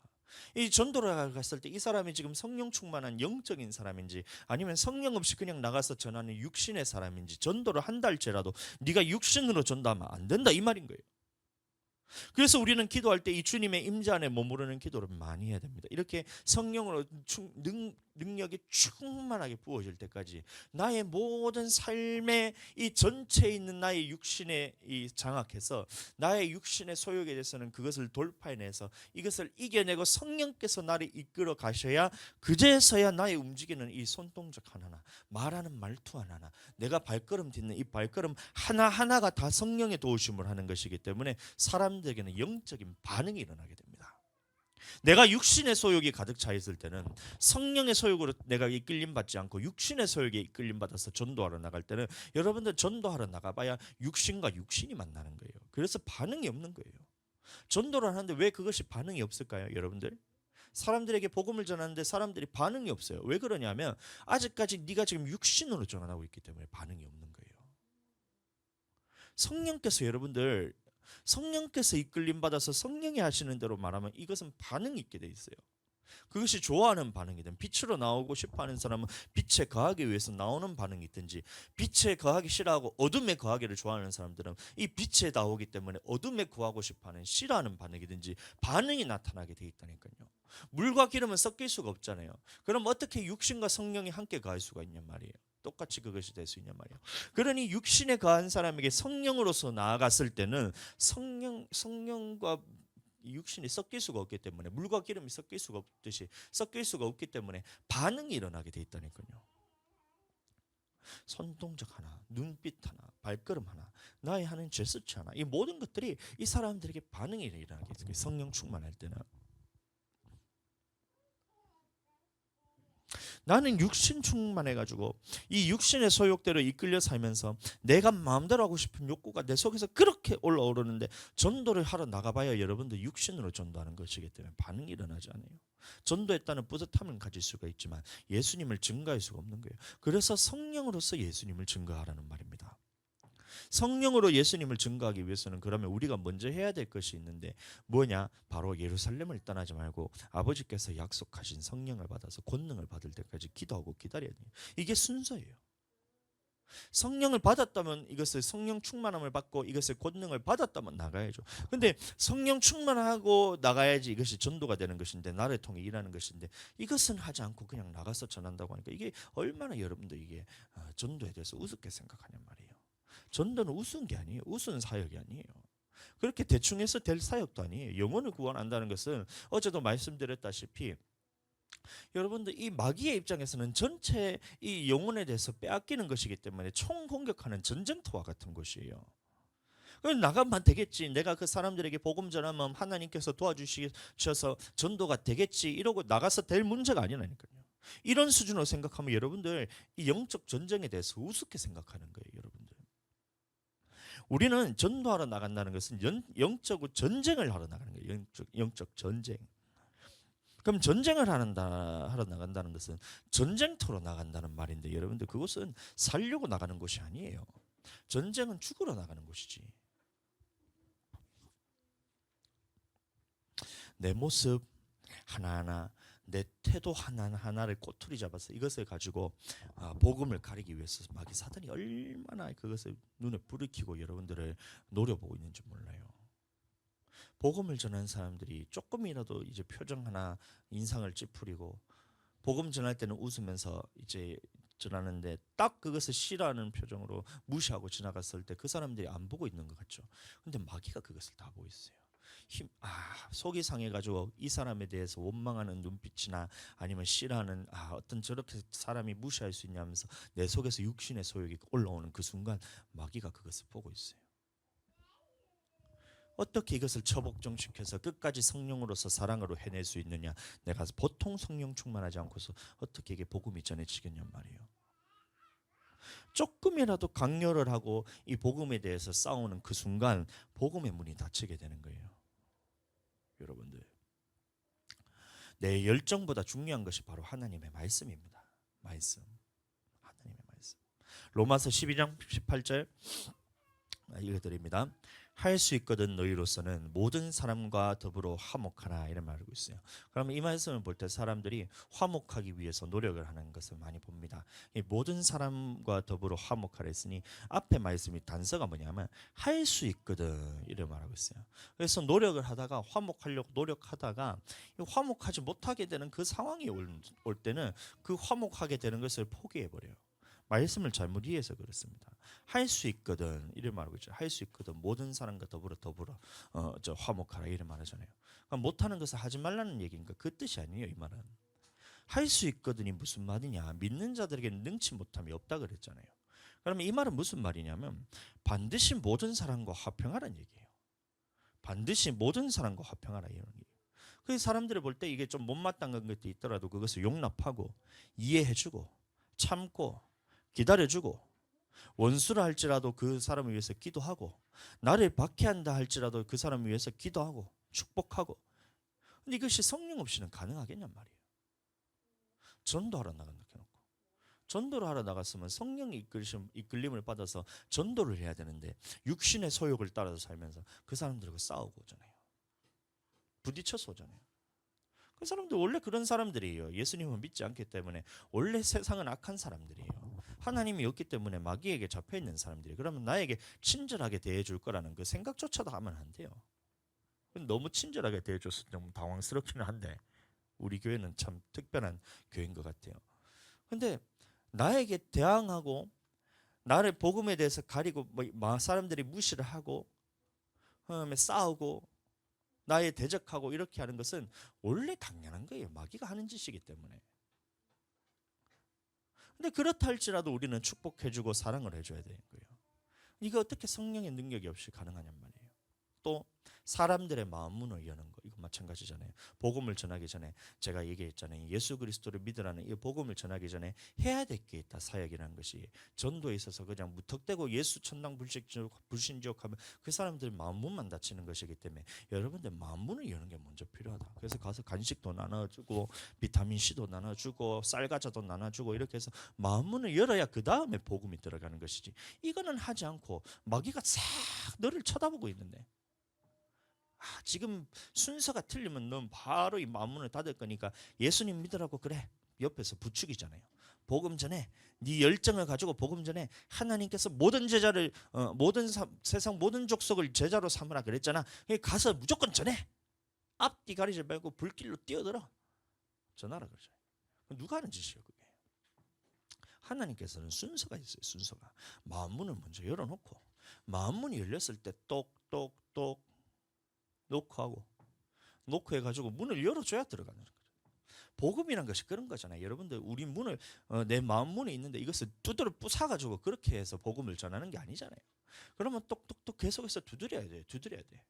이 전도를 갔을 때 이 사람이 지금 성령 충만한 영적인 사람인지 아니면 성령 없이 그냥 나가서 전하는 육신의 사람인지, 전도를 한달째라도 네가 육신으로 전도하면 안 된다 이 말인 거예요. 그래서 우리는 기도할 때 이 주님의 임재 안에 머무르는 기도를 많이 해야 됩니다. 이렇게 성령으로 능력이 충만하게 부어질 때까지 나의 모든 삶의 이 전체에 있는 나의 육신에 장악해서 나의 육신의 소욕에 대해서는 그것을 돌파해내서 이것을 이겨내고 성령께서 나를 이끌어 가셔야 그제서야 나의 움직이는 이 손동작 하나나 말하는 말투 하나나 내가 발걸음 딛는 이 발걸음 하나하나가 다 성령의 도우심을 하는 것이기 때문에 사람들에게는 영적인 반응이 일어나게 됩니다. 내가 육신의 소욕이 가득 차 있을 때는 성령의 소욕으로 내가 이끌림 받지 않고 육신의 소욕에 이끌림 받아서 전도하러 나갈 때는 여러분들 전도하러 나가봐야 육신과 육신이 만나는 거예요. 그래서 반응이 없는 거예요. 전도를 하는데 왜 그것이 반응이 없을까요, 여러분들? 사람들에게 복음을 전하는데 사람들이 반응이 없어요. 왜 그러냐면 아직까지 네가 지금 육신으로 전하고 있기 때문에 반응이 없는 거예요. 성령께서 여러분들 성령께서 이끌림 받아서 성령이 하시는 대로 말하면 이것은 반응이 있게 돼 있어요. 그것이 좋아하는 반응이든 빛으로 나오고 싶어하는 사람은 빛에 거하기 위해서 나오는 반응이 있든지, 빛에 거하기 싫어하고 어둠에 거하기를 좋아하는 사람들은 이 빛에 나오기 때문에 어둠에 거하고 싶어하는 싫어하는 반응이든지 반응이 나타나게 돼 있다니까요. 물과 기름은 섞일 수가 없잖아요. 그럼 어떻게 육신과 성령이 함께 거할 수가 있냔 말이에요. 똑같이 그것이 될 수 있냔 말이에요. 그러니 육신에 거한 사람에게 성령으로서 나아갔을 때는 성령과 육신이 섞일 수가 없기 때문에, 물과 기름이 섞일 수가 없듯이 섞일 수가 없기 때문에 반응이 일어나게 돼 있다니까요. 손동작 하나, 눈빛 하나, 발걸음 하나, 나의 하는 제스처 하나, 이 모든 것들이 이 사람들에게 반응이 일어나게 돼요. 성령 충만할 때는. 나는 육신 충만해가지고 이 육신의 소욕대로 이끌려 살면서 내가 마음대로 하고 싶은 욕구가 내 속에서 그렇게 올라오르는데 전도를 하러 나가봐야 여러분들 육신으로 전도하는 것이기 때문에 반응이 일어나지 않아요. 전도했다는 뿌듯함을 가질 수가 있지만 예수님을 증거할 수가 없는 거예요. 그래서 성령으로서 예수님을 증거하라는 말입니다. 성령으로 예수님을 증거하기 위해서는 그러면 우리가 먼저 해야 될 것이 있는데 뭐냐? 바로 예루살렘을 떠나지 말고 아버지께서 약속하신 성령을 받아서 권능을 받을 때까지 기도하고 기다려야 돼요. 이게 순서예요. 성령을 받았다면 이것을 성령 충만함을 받고 이것을 권능을 받았다면 나가야죠. 근데 성령 충만하고 나가야지 이것이 전도가 되는 것인데, 나를 통해 일하는 것인데, 이것은 하지 않고 그냥 나가서 전한다고 하니까 이게 얼마나 여러분들 이게 전도에 대해서 우습게 생각하냔 말이에요. 전도는 우스운 게 아니에요. 우스운 사역이 아니에요. 그렇게 대충 해서 될 사역도 아니에요. 영혼을 구원한다는 것은 어제도 말씀드렸다시피 여러분들 이 마귀의 입장에서는 전체 이 영혼에 대해서 빼앗기는 것이기 때문에 총 공격하는 전쟁터와 같은 것이에요. 나가면 되겠지. 내가 그 사람들에게 복음 전하면 하나님께서 도와주셔서 전도가 되겠지. 이러고 나가서 될 문제가 아니라니까요. 이런 수준으로 생각하면 여러분들 이 영적 전쟁에 대해서 우습게 생각하는 거예요, 여러분들. 우리는 전도하러 나간다는 것은 영적 전쟁을 하러 나가는 거예요. 영적 전쟁. 그럼 전쟁을 하러 나간다는 것은 전쟁터로 나간다는 말인데 여러분들 그것은 살려고 나가는 곳이 아니에요. 전쟁은 죽으러 나가는 곳이지. 내 모습 하나하나, 내 태도 하나하나를 꼬투리 잡아서 이것을 가지고 복음을 가리기 위해서 마귀 사단이 얼마나 그것을 눈에 불을 켜고 여러분들을 노려보고 있는지 몰라요. 복음을 전하는 사람들이 조금이라도 이제 표정 하나 인상을 찌푸리고 복음 전할 때는 웃으면서 이제 전하는데 딱 그것을 싫어하는 표정으로 무시하고 지나갔을 때 그 사람들이 안 보고 있는 것 같죠. 근데 마귀가 그것을 다 보고 있어요. 속이 상해가지고 이 사람에 대해서 원망하는 눈빛이나 아니면 싫어하는 어떤 저렇게 사람이 무시할 수 있냐면서 내 속에서 육신의 소욕이 올라오는 그 순간 마귀가 그것을 보고 있어요. 어떻게 이것을 처복종시켜서 끝까지 성령으로서 사랑으로 해낼 수 있느냐. 내가 보통 성령 충만하지 않고서 어떻게 이게 복음이 전해지겠냔 말이에요. 조금이라도 강요를 하고 이 복음에 대해서 싸우는 그 순간 복음의 문이 닫히게 되는 거예요. 여러분들, 내 열정보다 중요한 것이 바로 하나님의 말씀입니다. 말씀, 하나님의 말씀. 로마서 12장 18절 읽어드립니다. 할 수 있거든 너희로서는 모든 사람과 더불어 화목하라, 이런 말을 하고 있어요. 그러면 이 말씀을 볼 때 사람들이 화목하기 위해서 노력을 하는 것을 많이 봅니다. 이 모든 사람과 더불어 화목하라 했으니 앞에 말씀이 단서가 뭐냐면 할 수 있거든, 이런 말하고 있어요. 그래서 노력을 하다가 화목하려고 노력하다가 화목하지 못하게 되는 그 상황이 올 때는 그 화목하게 되는 것을 포기해버려요. 말씀을 잘못 이해해서 그렇습니다. 할 수 있거든, 이런 말하고 있죠. 할 수 있거든 모든 사람과 더불어 화목하라, 이런 말하잖아요. 그러니까 못하는 것을 하지 말라는 얘기니까 그 뜻이 아니에요. 이 말은 할 수 있거든이 무슨 말이냐, 믿는 자들에게는 능치 못함이 없다 그랬잖아요. 그러면 이 말은 무슨 말이냐면 반드시 모든 사람과 화평하라는 얘기예요. 반드시 모든 사람과 화평하라, 이런 얘기예요. 그 사람들을 볼 때 이게 좀 못마땅한 것도 있더라도 그것을 용납하고 이해해주고 참고 기다려주고, 원수라 할지라도 그 사람을 위해서 기도하고, 나를 박해한다 할지라도 그 사람을 위해서 기도하고 축복하고. 근데 이것이 성령 없이는 가능하겠냔 말이에요. 전도하러 나간다 해놓고, 전도를 하러 나갔으면 성령의 이끌림을 받아서 전도를 해야 되는데 육신의 소욕을 따라서 살면서 그 사람들과 싸우고 오잖아요. 부딪혀서 오잖아요. 그 사람들 원래 그런 사람들이에요. 예수님을 믿지 않기 때문에 원래 세상은 악한 사람들이에요. 하나님이 없기 때문에 마귀에게 잡혀있는 사람들이에요. 그러면 나에게 친절하게 대해줄 거라는 그 생각조차도 하면 안 돼요. 너무 친절하게 대해줘서 좀 당황스럽기는 한데 우리 교회는 참 특별한 교회인 것 같아요. 근데 나에게 대항하고 나를 복음에 대해서 가리고 사람들이 무시를 하고 그다음에 싸우고 나에 대적하고 이렇게 하는 것은 원래 당연한 거예요. 마귀가 하는 짓이기 때문에. 근데 그렇다 할지라도 우리는 축복해주고 사랑을 해줘야 되는 거예요. 이게 어떻게 성령의 능력이 없이 가능하냔 말이에요. 또 사람들의 마음 문을 여는 거, 이거 마찬가지잖아요. 복음을 전하기 전에 제가 얘기했잖아요. 예수 그리스도를 믿으라는 이 복음을 전하기 전에 해야 될 게 있다. 사역이라는 것이 전도에 있어서 그냥 무턱대고 예수 천당 불신지옥하면 그 사람들 마음 문만 닫히는 것이기 때문에 여러분들 마음 문을 여는 게 먼저 필요하다. 그래서 가서 간식도 나눠주고 비타민 C도 나눠주고 쌀과자도 나눠주고 이렇게 해서 마음 문을 열어야 그 다음에 복음이 들어가는 것이지. 이거는 하지 않고 마귀가 싹 너를 쳐다보고 있는데. 지금 순서가 틀리면 넌 바로 이 마음문을 닫을 거니까 예수님 믿으라고 그래. 옆에서 부추기잖아요. 복음 전에 네 열정을 가지고 복음 전에 하나님께서 모든 제자를 세상 모든 족속을 제자로 삼으라 그랬잖아. 가서 무조건 전해. 앞뒤 가리지 말고 불길로 뛰어들어. 전하라 그러죠. 누가 하는 짓이에요 그게? 하나님께서는 순서가 있어요. 순서가. 마음문을 먼저 열어놓고 마음문이 열렸을 때 똑똑똑 놓고 해가지고 문을 열어줘야 들어가는 거죠. 복음이란 것이 그런 거잖아요. 여러분들 우리 문을 내 마음 문에 있는데 이것을 두드러 부숴가지고 그렇게 해서 복음을 전하는 게 아니잖아요. 그러면 똑똑똑 계속해서 두드려야 돼요. 두드려야 돼.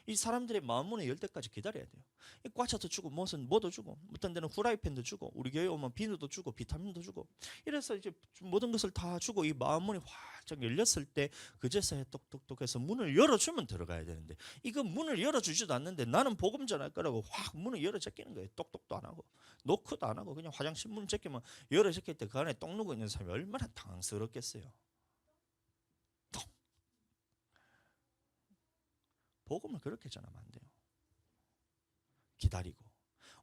이 사람들의 마음문을 열 때까지 기다려야 돼요. 이 과자도 주고 무슨 뭐도 주고 어떤 데는 후라이팬도 주고 우리 교회 오면 비누도 주고 비타민도 주고 이래서 이제 모든 것을 다 주고 이 마음문이 활짝 열렸을 때 그제서야 똑똑똑해서 문을 열어주면 들어가야 되는데 이거 문을 열어주지도 않는데 나는 복음 전할 거라고 확 문을 열어 제끼는 거예요. 똑똑도 안 하고 노크도 안 하고 그냥 화장실 문 제끼면 열어 제낄 때 그 안에 똥 누고 있는 사람이 얼마나 당황스럽겠어요. 복음을 그렇게 전하면 안 돼요. 기다리고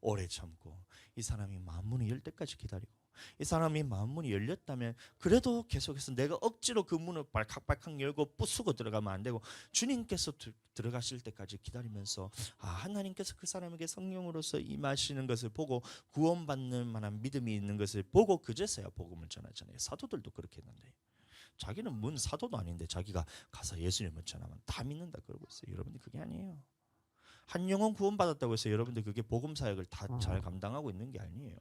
오래 참고 이 사람이 마음문이 열 때까지 기다리고 이 사람이 마음문이 열렸다면 그래도 계속해서 내가 억지로 그 문을 발칵발칵 열고 부수고 들어가면 안 되고 주님께서 들어가실 때까지 기다리면서 하나님께서 그 사람에게 성령으로서 임하시는 것을 보고 구원받는 만한 믿음이 있는 것을 보고 그제서야 복음을 전하잖아요. 사도들도 그렇게 했는데 자기는 문 사도도 아닌데 자기가 가서 예수님을 전하면 다 믿는다 그러고 있어요. 여러분들 그게 아니에요. 한 영혼 구원받았다고 해서 여러분들 그게 복음 사역을 다 잘 감당하고 있는 게 아니에요.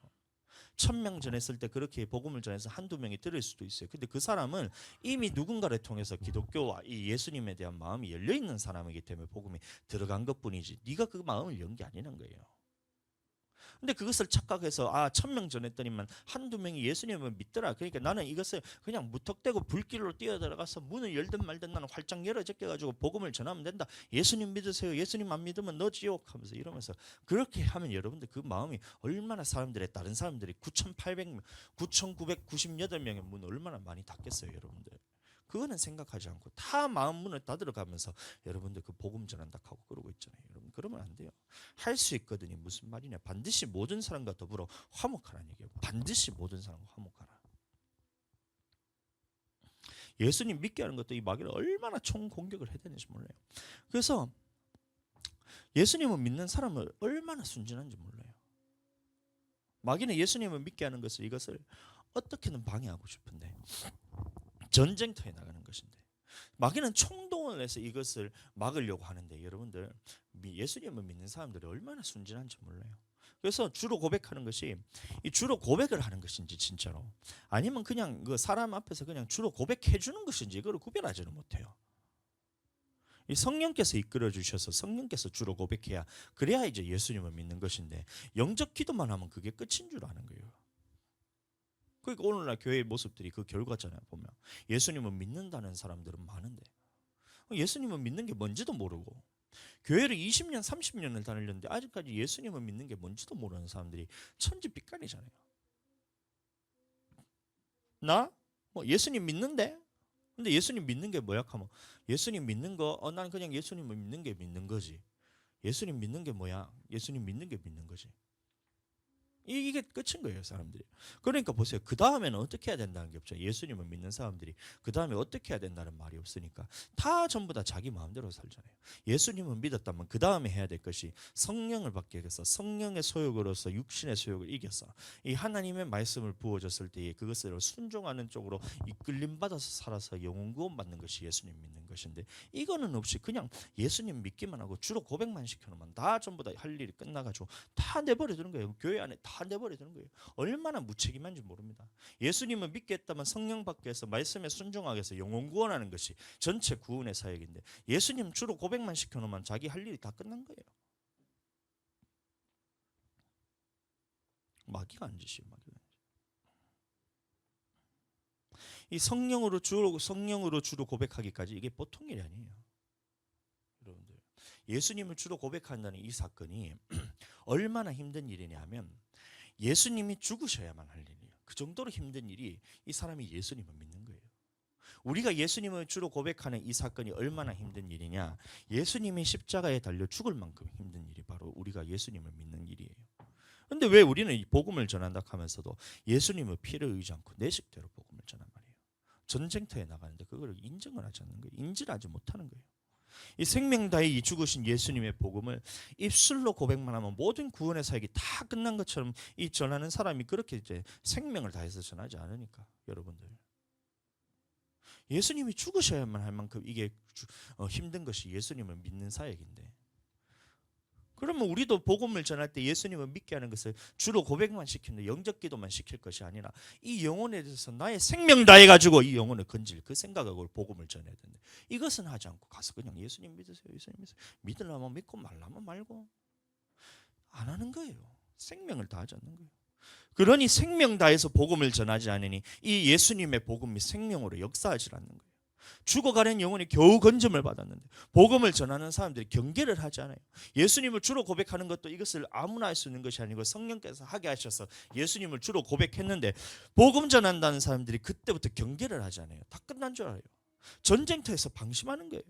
1000명 전했을 때 그렇게 복음을 전해서 한두 명이 들을 수도 있어요. 근데 그 사람은 이미 누군가를 통해서 기독교와 이 예수님에 대한 마음이 열려 있는 사람이기 때문에 복음이 들어간 것뿐이지 네가 그 마음을 연 게 아니란 거예요. 근데 그것을 착각해서 1000명 전했더니만 한두 명이 예수님을 믿더라. 그러니까 나는 이것을 그냥 무턱대고 불길로 뛰어들어가서 문을 열든 말든 나는 활짝 열어 제껴가지고 복음을 전하면 된다. 예수님 믿으세요. 예수님 안 믿으면 너 지옥 하면서 이러면서 그렇게 하면 여러분들 그 마음이 얼마나 사람들의 다른 사람들이 9,800명, 9,998명의 문 얼마나 많이 닫겠어요, 여러분들. 그거는 생각하지 않고 다 마음 문을 닫으러 가면서 여러분들 그 복음 전한다 하고 그러고 있잖아요. 여러분 그러면 안 돼요. 할 수 있거든요. 무슨 말이냐? 반드시 모든 사람과 더불어 화목하라는 얘기예요. 반드시 모든 사람과 화목하라. 예수님 믿게 하는 것도 이 마귀를 얼마나 총 공격을 해야 되는지 몰라요. 그래서 예수님을 믿는 사람을 얼마나 순진한지 몰라요. 마귀는 예수님을 믿게 하는 이것을 어떻게든 방해하고 싶은데 전쟁터에 나가는 것인데 마귀는 총동원을 해서 이것을 막으려고 하는데 여러분들 예수님을 믿는 사람들이 얼마나 순진한지 몰라요. 그래서 주로 고백하는 것이 이 주로 고백을 하는 것인지 진짜로 아니면 그냥 그 사람 앞에서 그냥 주로 고백해 주는 것인지 이걸 구별하지는 못해요. 이 성령께서 이끌어 주셔서 성령께서 주로 고백해야 그래야 이제 예수님을 믿는 것인데 영적 기도만 하면 그게 끝인 줄 아는 거예요. 그러니까 오늘날 교회의 모습들이 그 결과잖아요. 보면 예수님을 믿는다는 사람들은 많은데 예수님을 믿는 게 뭔지도 모르고 교회를 20년 30년을 다녔는데 아직까지 예수님을 믿는 게 뭔지도 모르는 사람들이 천지빛깔이잖아요. 나? 예수님 믿는데? 근데 예수님 믿는 게 뭐야? 하면 예수님 믿는 거 난 그냥 예수님을 믿는 게 믿는 거지. 예수님 믿는 게 뭐야? 예수님 믿는 게 믿는 거지. 이게 끝인 거예요, 사람들이. 그러니까 보세요. 그 다음에는 어떻게 해야 된다는 게 없죠. 예수님을 믿는 사람들이 그 다음에 어떻게 해야 된다는 말이 없으니까 다 전부 다 자기 마음대로 살잖아요. 예수님을 믿었다면 그 다음에 해야 될 것이 성령을 받게 해서 성령의 소욕으로서 육신의 소욕을 이겨서 이 하나님의 말씀을 부어줬을 때에 그것을 순종하는 쪽으로 이끌림 받아서 살아서 영혼 구원 받는 것이 예수님 믿는 것인데 이거는 없이 그냥 예수님 믿기만 하고 주로 고백만 시켜놓으면 다 전부 다 할 일이 끝나가지고 다 내버려 두는 거예요. 교회 안에 다 내버려 두는 거예요. 얼마나 무책임한지 모릅니다. 예수님을 믿게 했다면 성령 받게 해서 말씀에 순종하게 해서 영혼 구원하는 것이 전체 구원의 사역인데 예수님 주로 고백만 시켜놓으면 자기 할 일이 다 끝난 거예요. 마귀가 한 짓이에요. 마귀가. 이 성령으로 주로 고백하기까지 이게 보통 일이 아니에요. 여러분들 예수님을 주로 고백한다는 이 사건이 얼마나 힘든 일이냐면 예수님이 죽으셔야만 할 일이에요. 그 정도로 힘든 일이 이 사람이 예수님을 믿는 거예요. 우리가 예수님을 주로 고백하는 이 사건이 얼마나 힘든 일이냐? 예수님이 십자가에 달려 죽을 만큼 힘든 일이 바로 우리가 예수님을 믿는 일이에요. 근데 왜 우리는 이 복음을 전한다 하면서도 예수님의 피를 의지 않고 내 식대로 복음을 전한 말이에요. 전쟁터에 나가는데 그걸 인정을 하지 않는 거예요. 인지를 하지 못하는 거예요. 이 생명 다해 이 죽으신 예수님의 복음을 입술로 고백만 하면 모든 구원의 사역이 다 끝난 것처럼 이 전하는 사람이 그렇게 이제 생명을 다해서 전하지 않으니까 여러분들 예수님이 죽으셔야만 할 만큼 이게 힘든 것이 예수님을 믿는 사역인데 그러면 우리도 복음을 전할 때 예수님을 믿게 하는 것을 주로 고백만 시키는 영적 기도만 시킬 것이 아니라 이 영혼에 대해서 나의 생명 다해가지고 이 영혼을 건질 그 생각으로 복음을 전해야 되는데 이것은 하지 않고 가서 그냥 예수님 믿으세요. 예수님 믿으세요. 믿으려면 믿고 말라면 말고 안 하는 거예요. 생명을 다하지 않는 거예요. 그러니 생명 다해서 복음을 전하지 않으니 이 예수님의 복음이 생명으로 역사하지 않는 거예요. 죽어가는 영혼이 겨우 건짐을 받았는데 복음을 전하는 사람들이 경계를 하지 않아요. 예수님을 주로 고백하는 것도 이것을 아무나 할 수 있는 것이 아니고 성령께서 하게 하셔서 예수님을 주로 고백했는데 복음 전한다는 사람들이 그때부터 경계를 하지 않아요. 다 끝난 줄 알아요. 전쟁터에서 방심하는 거예요.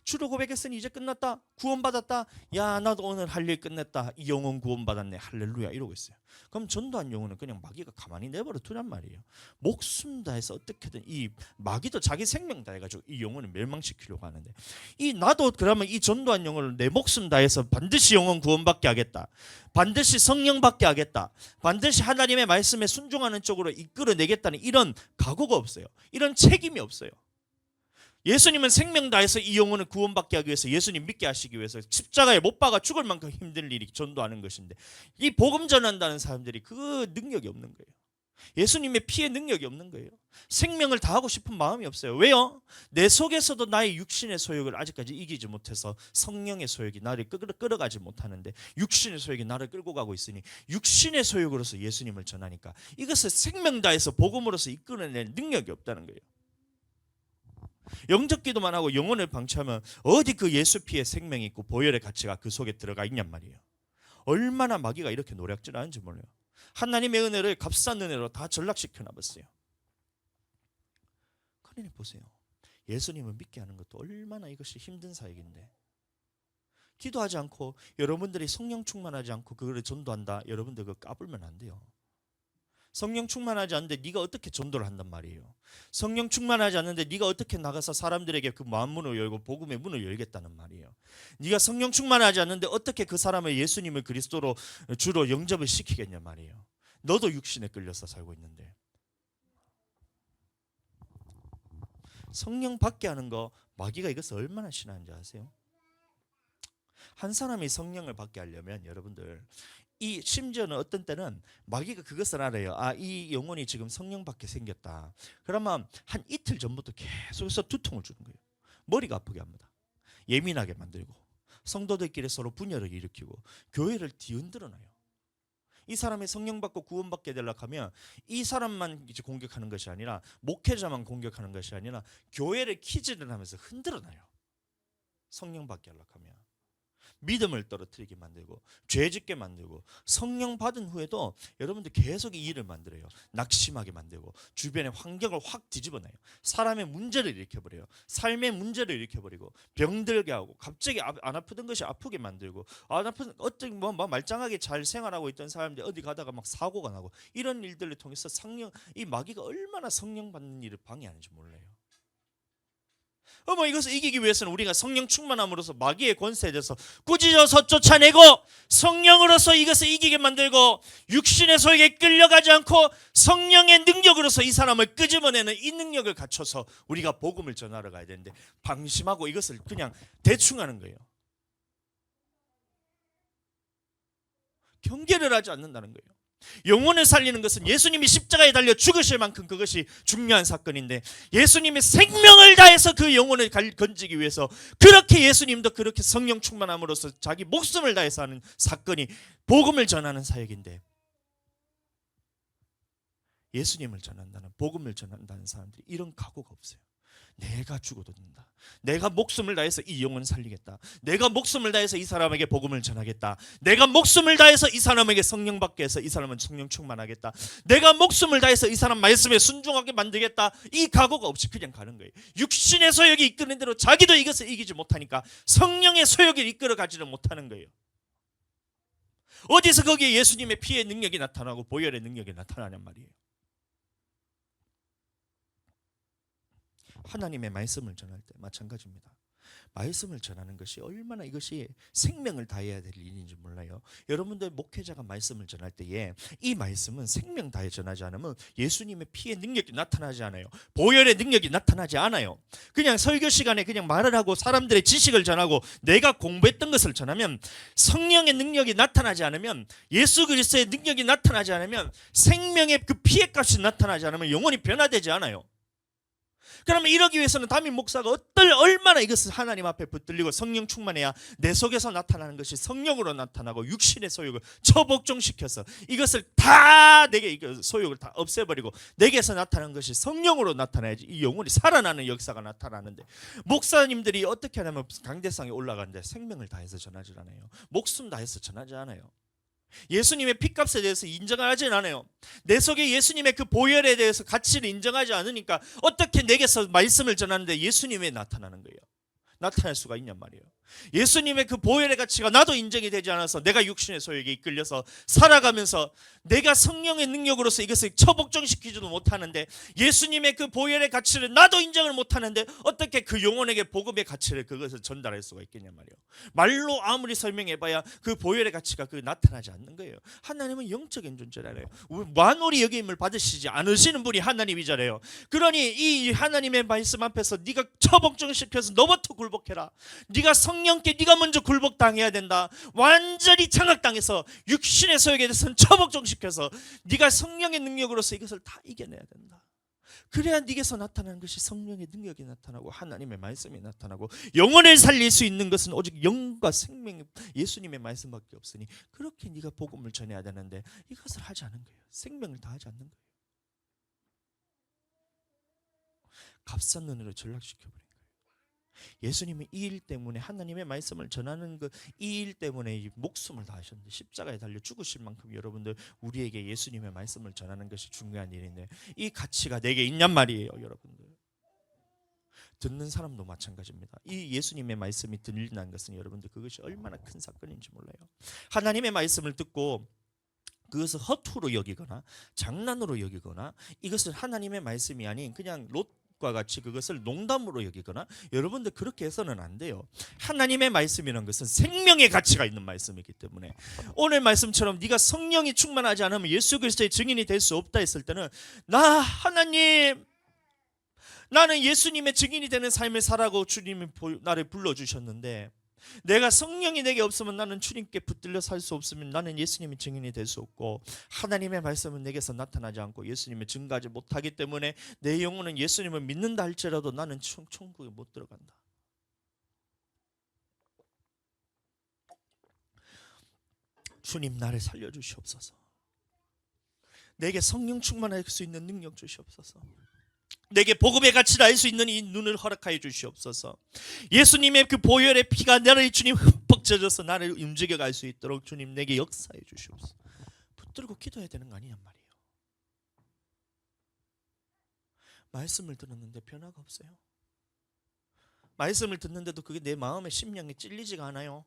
주로 고백했으니 이제 끝났다. 구원받았다. 야 나도 오늘 할 일 끝냈다. 이 영혼 구원받았네. 할렐루야 이러고 있어요. 그럼 전도한 영혼은 그냥 마귀가 가만히 내버려 두란 말이에요. 목숨 다해서 어떻게든 이 마귀도 자기 생명 다해가지고 이 영혼을 멸망시키려고 하는데 이 나도 그러면 이 전도한 영혼을 내 목숨 다해서 반드시 영혼 구원받게 하겠다. 반드시 성령 받게 하겠다. 반드시 하나님의 말씀에 순종하는 쪽으로 이끌어내겠다는 이런 각오가 없어요. 이런 책임이 없어요. 예수님은 생명 다해서 이 영혼을 구원받게 하기 위해서 예수님 믿게 하시기 위해서 십자가에 못 박아 죽을 만큼 힘든 일이 전도하는 것인데 이 복음 전한다는 사람들이 그 능력이 없는 거예요. 예수님의 피의 능력이 없는 거예요. 생명을 다하고 싶은 마음이 없어요. 왜요? 내 속에서도 나의 육신의 소욕을 아직까지 이기지 못해서 성령의 소욕이 나를 끌어가지 못하는데 육신의 소욕이 나를 끌고 가고 있으니 육신의 소욕으로서 예수님을 전하니까 이것을 생명 다해서 복음으로서 이끌어낼 능력이 없다는 거예요. 영적 기도만 하고 영혼을 방치하면 어디 그 예수 피의 생명이 있고 보혈의 가치가 그 속에 들어가 있냔 말이에요. 얼마나 마귀가 이렇게 노략질하는지 몰라요. 하나님의 은혜를 값싼 은혜로 다 전락시켜 놔봤어요. 그러니 보세요. 예수님을 믿게 하는 것도 얼마나 이것이 힘든 사역인데 기도하지 않고 여러분들이 성령 충만하지 않고 그거를 전도한다. 여러분들 그거 까불면 안 돼요. 성령 충만하지 않는데 네가 어떻게 전도를 한단 말이에요. 성령 충만하지 않는데 네가 어떻게 나가서 사람들에게 그 마음 문을 열고 복음의 문을 열겠다는 말이에요. 네가 성령 충만하지 않는데 어떻게 그 사람을 예수님을 그리스도로 주로 영접을 시키겠냐 말이에요. 너도 육신에 끌려서 살고 있는데. 성령 받게 하는 거 마귀가 이것을 얼마나 싫어하는지 아세요? 한 사람이 성령을 받게 하려면 여러분들 이 심지어는 어떤 때는 마귀가 그것을 알아요. 아, 이 영혼이 지금 성령 받게 생겼다. 그러면 한 이틀 전부터 계속해서 두통을 주는 거예요. 머리가 아프게 합니다. 예민하게 만들고 성도들끼리 서로 분열을 일으키고 교회를 뒤흔들어 놔요. 이 사람이 성령 받고 구원받게 되려고 하면 이 사람만 이제 공격하는 것이 아니라 목회자만 공격하는 것이 아니라 교회를 키즈를 하면서 흔들어 놔요. 성령 받게 하려고 하면 믿음을 떨어뜨리게 만들고 죄짓게 만들고 성령 받은 후에도 여러분들 계속 이 일을 만들어요. 낙심하게 만들고 주변의 환경을 확 뒤집어놔요. 사람의 문제를 일으켜버려요. 삶의 문제를 일으켜버리고 병들게 하고 갑자기 안 아프던 것이 아프게 만들고 안 아픈 어떤 뭐 말짱하게 잘 생활하고 있던 사람들이 어디 가다가 막 사고가 나고 이런 일들을 통해서 이 마귀가 얼마나 성령 받는 일을 방해하는지 몰라요. 이것을 이기기 위해서는 우리가 성령 충만함으로써 마귀의 권세에 대해서 꾸짖어서 쫓아내고 성령으로서 이것을 이기게 만들고 육신의 소욕에 끌려가지 않고 성령의 능력으로서 이 사람을 끄집어내는 이 능력을 갖춰서 우리가 복음을 전하러 가야 되는데 방심하고 이것을 그냥 대충 하는 거예요. 경계를 하지 않는다는 거예요. 영혼을 살리는 것은 예수님이 십자가에 달려 죽으실 만큼 그것이 중요한 사건인데 예수님이 생명을 다해서 그 영혼을 건지기 위해서 그렇게 예수님도 그렇게 성령 충만함으로써 자기 목숨을 다해서 하는 사건이 복음을 전하는 사역인데 예수님을 전한다는 복음을 전한다는 사람들이 이런 각오가 없어요. 내가 죽어도 된다. 내가 목숨을 다해서 이 영혼을 살리겠다. 내가 목숨을 다해서 이 사람에게 복음을 전하겠다. 내가 목숨을 다해서 이 사람에게 성령 받게 해서 이 사람은 성령 충만하겠다. 내가 목숨을 다해서 이 사람 말씀에 순종하게 만들겠다. 이 각오가 없이 그냥 가는 거예요. 육신의 소욕이 이끄는 대로 자기도 이것을 이기지 못하니까 성령의 소욕을 이끌어 가지를 못하는 거예요. 어디서 거기에 예수님의 피의 능력이 나타나고 보혈의 능력이 나타나냔 말이에요. 하나님의 말씀을 전할 때 마찬가지입니다. 말씀을 전하는 것이 얼마나 이것이 생명을 다해야 될 일인지 몰라요. 여러분들 목회자가 말씀을 전할 때에 이 말씀은 생명 다해 전하지 않으면 예수님의 피의 능력이 나타나지 않아요. 보혈의 능력이 나타나지 않아요. 그냥 설교 시간에 그냥 말을 하고 사람들의 지식을 전하고 내가 공부했던 것을 전하면, 성령의 능력이 나타나지 않으면, 예수 그리스도의 능력이 나타나지 않으면, 생명의 그 피의 값이 나타나지 않으면 영혼이 변화되지 않아요. 그러면 이러기 위해서는 담임 목사가 얼마나 이것을 하나님 앞에 붙들리고 성령 충만해야 내 속에서 나타나는 것이 성령으로 나타나고 육신의 소욕을 처복종시켜서 이것을 다 내게 소욕을 다 없애버리고 내게서 나타나는 것이 성령으로 나타나야지 이 영혼이 살아나는 역사가 나타나는데, 목사님들이 어떻게 하냐면 강대상에 올라가는데 생명을 다해서 전하지 않아요. 목숨 다해서 전하지 않아요. 예수님의 피값에 대해서 인정하지 않아요. 내 속에 예수님의 그 보혈에 대해서 가치를 인정하지 않으니까 어떻게 내게서 말씀을 전하는데 예수님이 나타나는 거예요. 나타날 수가 있냔 말이에요. 예수님의 그 보혈의 가치가 나도 인정이 되지 않아서 내가 육신의 소욕에 이끌려서 살아가면서 내가 성령의 능력으로서 이것을 처복종시키지도 못하는데, 예수님의 그 보혈의 가치를 나도 인정을 못하는데 어떻게 그 영혼에게 복음의 가치를 그것을 전달할 수가 있겠냐 말이에요. 말로 아무리 설명해봐야 그 보혈의 가치가 그 나타나지 않는 거예요. 하나님은 영적인 존재라래요. 만월이 여김을 받으시지 않으시는 분이 하나님이잖아요. 그러니 이 하나님의 말씀 앞에서 네가 처복종시켜서 너부터 굴복해라. 네가 성령께 네가 먼저 굴복당해야 된다. 완전히 장악당해서 육신의 소욕에 대해서는 처복종시켜서 네가 성령의 능력으로서 이것을 다 이겨내야 된다. 그래야 네게서 나타나는 것이 성령의 능력이 나타나고 하나님의 말씀이 나타나고, 영혼을 살릴 수 있는 것은 오직 영과 생명 예수님의 말씀밖에 없으니 그렇게 네가 복음을 전해야 되는데 이것을 하지 않은 거예요. 생명을 다하지 않는 거예요. 값싼 눈으로 전락시켜버린 거예요. 예수님은 이 일 때문에, 하나님의 말씀을 전하는 이 일 때문에 목숨을 다하셨는데, 십자가에 달려 죽으실 만큼 여러분들 우리에게 예수님의 말씀을 전하는 것이 중요한 일인데 이 가치가 내게 있냔 말이에요. 여러분들 듣는 사람도 마찬가지입니다. 이 예수님의 말씀이 들린다는 것은 여러분들 그것이 얼마나 큰 사건인지 몰라요. 하나님의 말씀을 듣고 그것을 허투루 여기거나 장난으로 여기거나 이것을 하나님의 말씀이 아닌 그냥 과 같이 그것을 농담으로 여기거나, 여러분들 그렇게 해서는 안 돼요. 하나님의 말씀이라는 것은 생명의 가치가 있는 말씀이기 때문에, 오늘 말씀처럼 네가 성령이 충만하지 않으면 예수 그리스도의 증인이 될 수 없다 했을 때는, 하나님 나는 예수님의 증인이 되는 삶을 살라고 주님이 나를 불러주셨는데, 내가 성령이 내게 없으면 나는 주님께 붙들려 살 수 없으면 나는 예수님의 증인이 될 수 없고, 하나님의 말씀은 내게서 나타나지 않고 예수님을 증거하지 못하기 때문에 내 영혼은 예수님을 믿는다 할지라도 나는 천국에 못 들어간다. 주님 나를 살려주시옵소서. 내게 성령 충만할 수 있는 능력 주시옵소서. 내게 복음의 가치를 알 수 있는 이 눈을 허락하여 주시옵소서. 예수님의 그 보혈의 피가 나를 주님 흠뻑 젖어서 나를 움직여 갈 수 있도록 주님 내게 역사해 주시옵소서. 붙들고 기도해야 되는 거 아니냔 말이에요. 말씀을 들었는데 변화가 없어요. 말씀을 듣는데도 그게 내 마음의 심령에 찔리지가 않아요.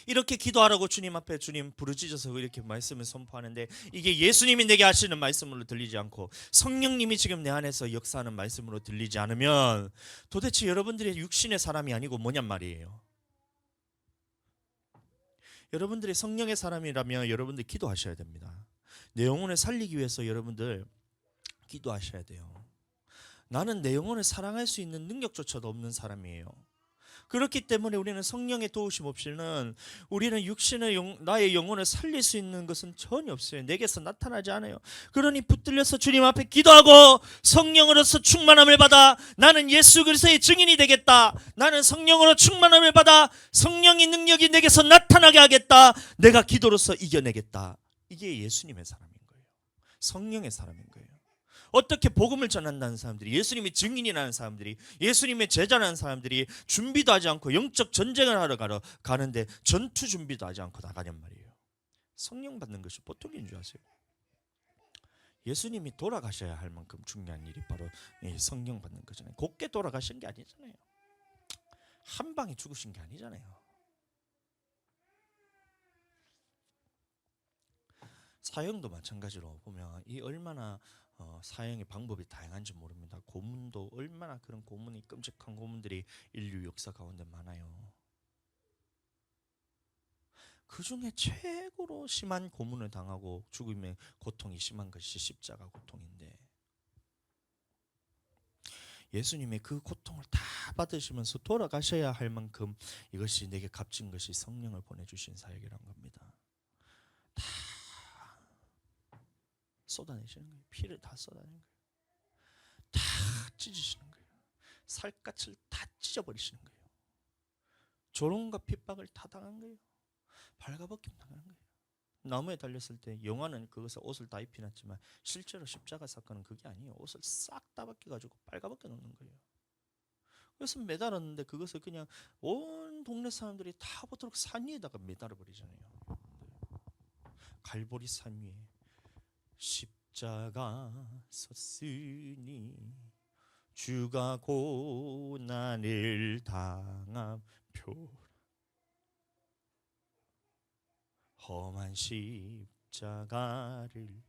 이렇게 기도하라고 주님 앞에 주님 부르짖어서 이렇게 말씀을 선포하는데, 이게 예수님이 내게 하시는 말씀으로 들리지 않고 성령님이 지금 내 안에서 역사하는 말씀으로 들리지 않으면 도대체 여러분들이 육신의 사람이 아니고 뭐냔 말이에요. 여러분들이 성령의 사람이라면 여러분들 기도하셔야 됩니다. 내 영혼을 살리기 위해서 여러분들 기도하셔야 돼요. 나는 내 영혼을 사랑할 수 있는 능력조차도 없는 사람이에요. 그렇기 때문에 우리는 성령의 도우심 없이는 우리는 육신의 나의 영혼을 살릴 수 있는 것은 전혀 없어요. 내게서 나타나지 않아요. 그러니 붙들려서 주님 앞에 기도하고 성령으로서 충만함을 받아 나는 예수 그리스도의 증인이 되겠다. 나는 성령으로 충만함을 받아 성령의 능력이 내게서 나타나게 하겠다. 내가 기도로서 이겨내겠다. 이게 예수님의 사람인 거예요. 성령의 사람인 거예요. 어떻게 복음을 전한다는 사람들이, 예수님의 증인이라는 사람들이, 예수님의 제자라는 사람들이 준비도 하지 않고 영적 전쟁을 하러 가는데 전투 준비도 하지 않고 나가냔 말이에요. 성령 받는 것이 보통인 줄 아세요? 예수님이 돌아가셔야 할 만큼 중요한 일이 바로 성령 받는 거잖아요. 곱게 돌아가신 게 아니잖아요. 한 방에 죽으신 게 아니잖아요. 사형도 마찬가지로 보면 이 얼마나 사형의 방법이 다양한지 모릅니다. 고문도 얼마나 그런 고문이 끔찍한 고문들이 인류 역사 가운데 많아요. 그 중에 최고로 심한 고문을 당하고 죽음의 고통이 심한 것이 십자가 고통인데, 예수님의 그 고통을 다 받으시면서 돌아가셔야 할 만큼 이것이 내게 값진 것이 성령을 보내주신 사역이란 겁니다. 다 쏟아내시는 거예요. 피를 다 쏟아내는 거예요. 다 찢으시는 거예요. 살갗을 다 찢어버리시는 거예요. 조롱과 핍박을 다 당한 거예요. 발가벗김 당한 거예요. 나무에 달렸을 때 영화는 그것을 옷을 다 입혀놨지만 실제로 십자가 사건은 그게 아니에요. 옷을 싹 다 벗겨가지고 빨가벗겨 놓는 거예요. 그래서 매달았는데 그것을 그냥 온 동네 사람들이 다 보도록 산 위에다가 매달아 버리잖아요. 갈보리 산 위에 십자가 섰으니 주가 고난을 당함표, 험한 십자가를,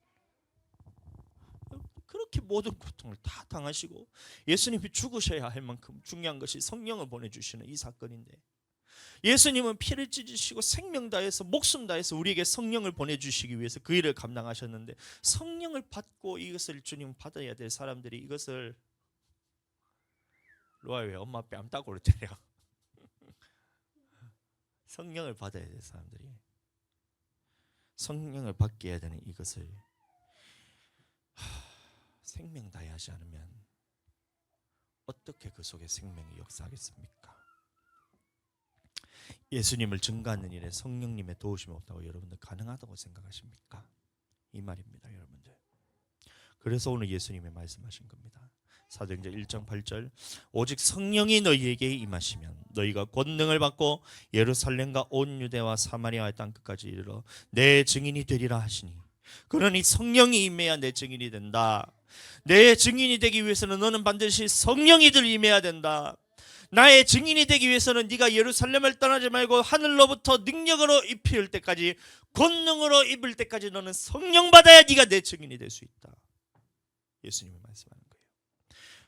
그렇게 모든 고통을 다 당하시고 예수님이 죽으셔야 할 만큼 중요한 것이 성령을 보내주시는 이 사건인데, 예수님은 피를 찢으시고 생명 다해서 목숨 다해서 우리에게 성령을 보내주시기 위해서 그 일을 감당하셨는데, 성령을 받고 이것을 주님 받아야 될 사람들이 이것을, 로아 왜 엄마 뺨 따고 그랬대요. 성령을 받아야 될 사람들이 성령을 받게 해야 되는 이것을 생명 다해 하지 않으면 어떻게 그 속에 생명이 역사하겠습니까? 예수님을 증거하는 일에 성령님의 도우심이 없다고 여러분들 가능하다고 생각하십니까? 이 말입니다, 여러분들. 그래서 오늘 예수님이 말씀하신 겁니다. 사도행전 1장 8절, 오직 성령이 너희에게 임하시면 너희가 권능을 받고 예루살렘과 온 유대와 사마리아의 땅 끝까지 이르러 내 증인이 되리라 하시니, 그러니 성령이 임해야 내 증인이 된다. 내 증인이 되기 위해서는 너는 반드시 성령이들 임해야 된다. 나의 증인이 되기 위해서는 네가 예루살렘을 떠나지 말고 하늘로부터 능력으로 입힐 때까지, 권능으로 입을 때까지 너는 성령 받아야 네가 내 증인이 될 수 있다. 예수님이 말씀하는 거예요.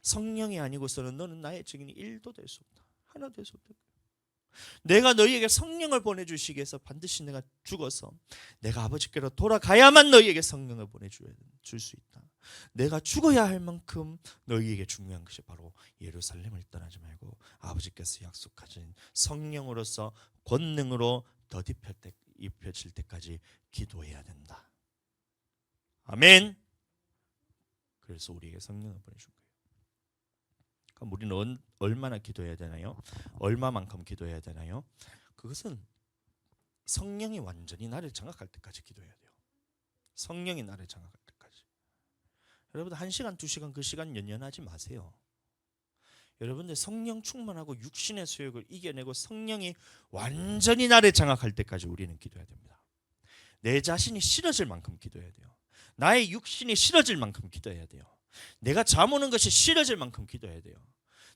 성령이 아니고서는 너는 나의 증인이 1도 될 수 없다. 하나 될 수 없다. 내가 너희에게 성령을 보내주시기 위해서 반드시 내가 죽어서 내가 아버지께로 돌아가야만 너희에게 성령을 보내줄 수 있다. 내가 죽어야 할 만큼 너희에게 중요한 것이 바로 예루살렘을 떠나지 말고 아버지께서 약속하신 성령으로서 권능으로 입혀질 때까지 기도해야 된다. 아멘. 그래서 우리에게 성령을 보내준 거예요. 그럼 우리는 얼마나 기도해야 되나요? 얼마만큼 기도해야 되나요? 그것은 성령이 완전히 나를 장악할 때까지 기도해야 돼요. 성령이 나를 장악할 때까지. 여러분 1시간 2시간 그 시간 연연하지 마세요. 여러분들 성령 충만하고 육신의 소욕을 이겨내고 성령이 완전히 나를 장악할 때까지 우리는 기도해야 됩니다. 내 자신이 싫어질 만큼 기도해야 돼요. 나의 육신이 싫어질 만큼 기도해야 돼요. 내가 잠 오는 것이 싫어질 만큼 기도해야 돼요.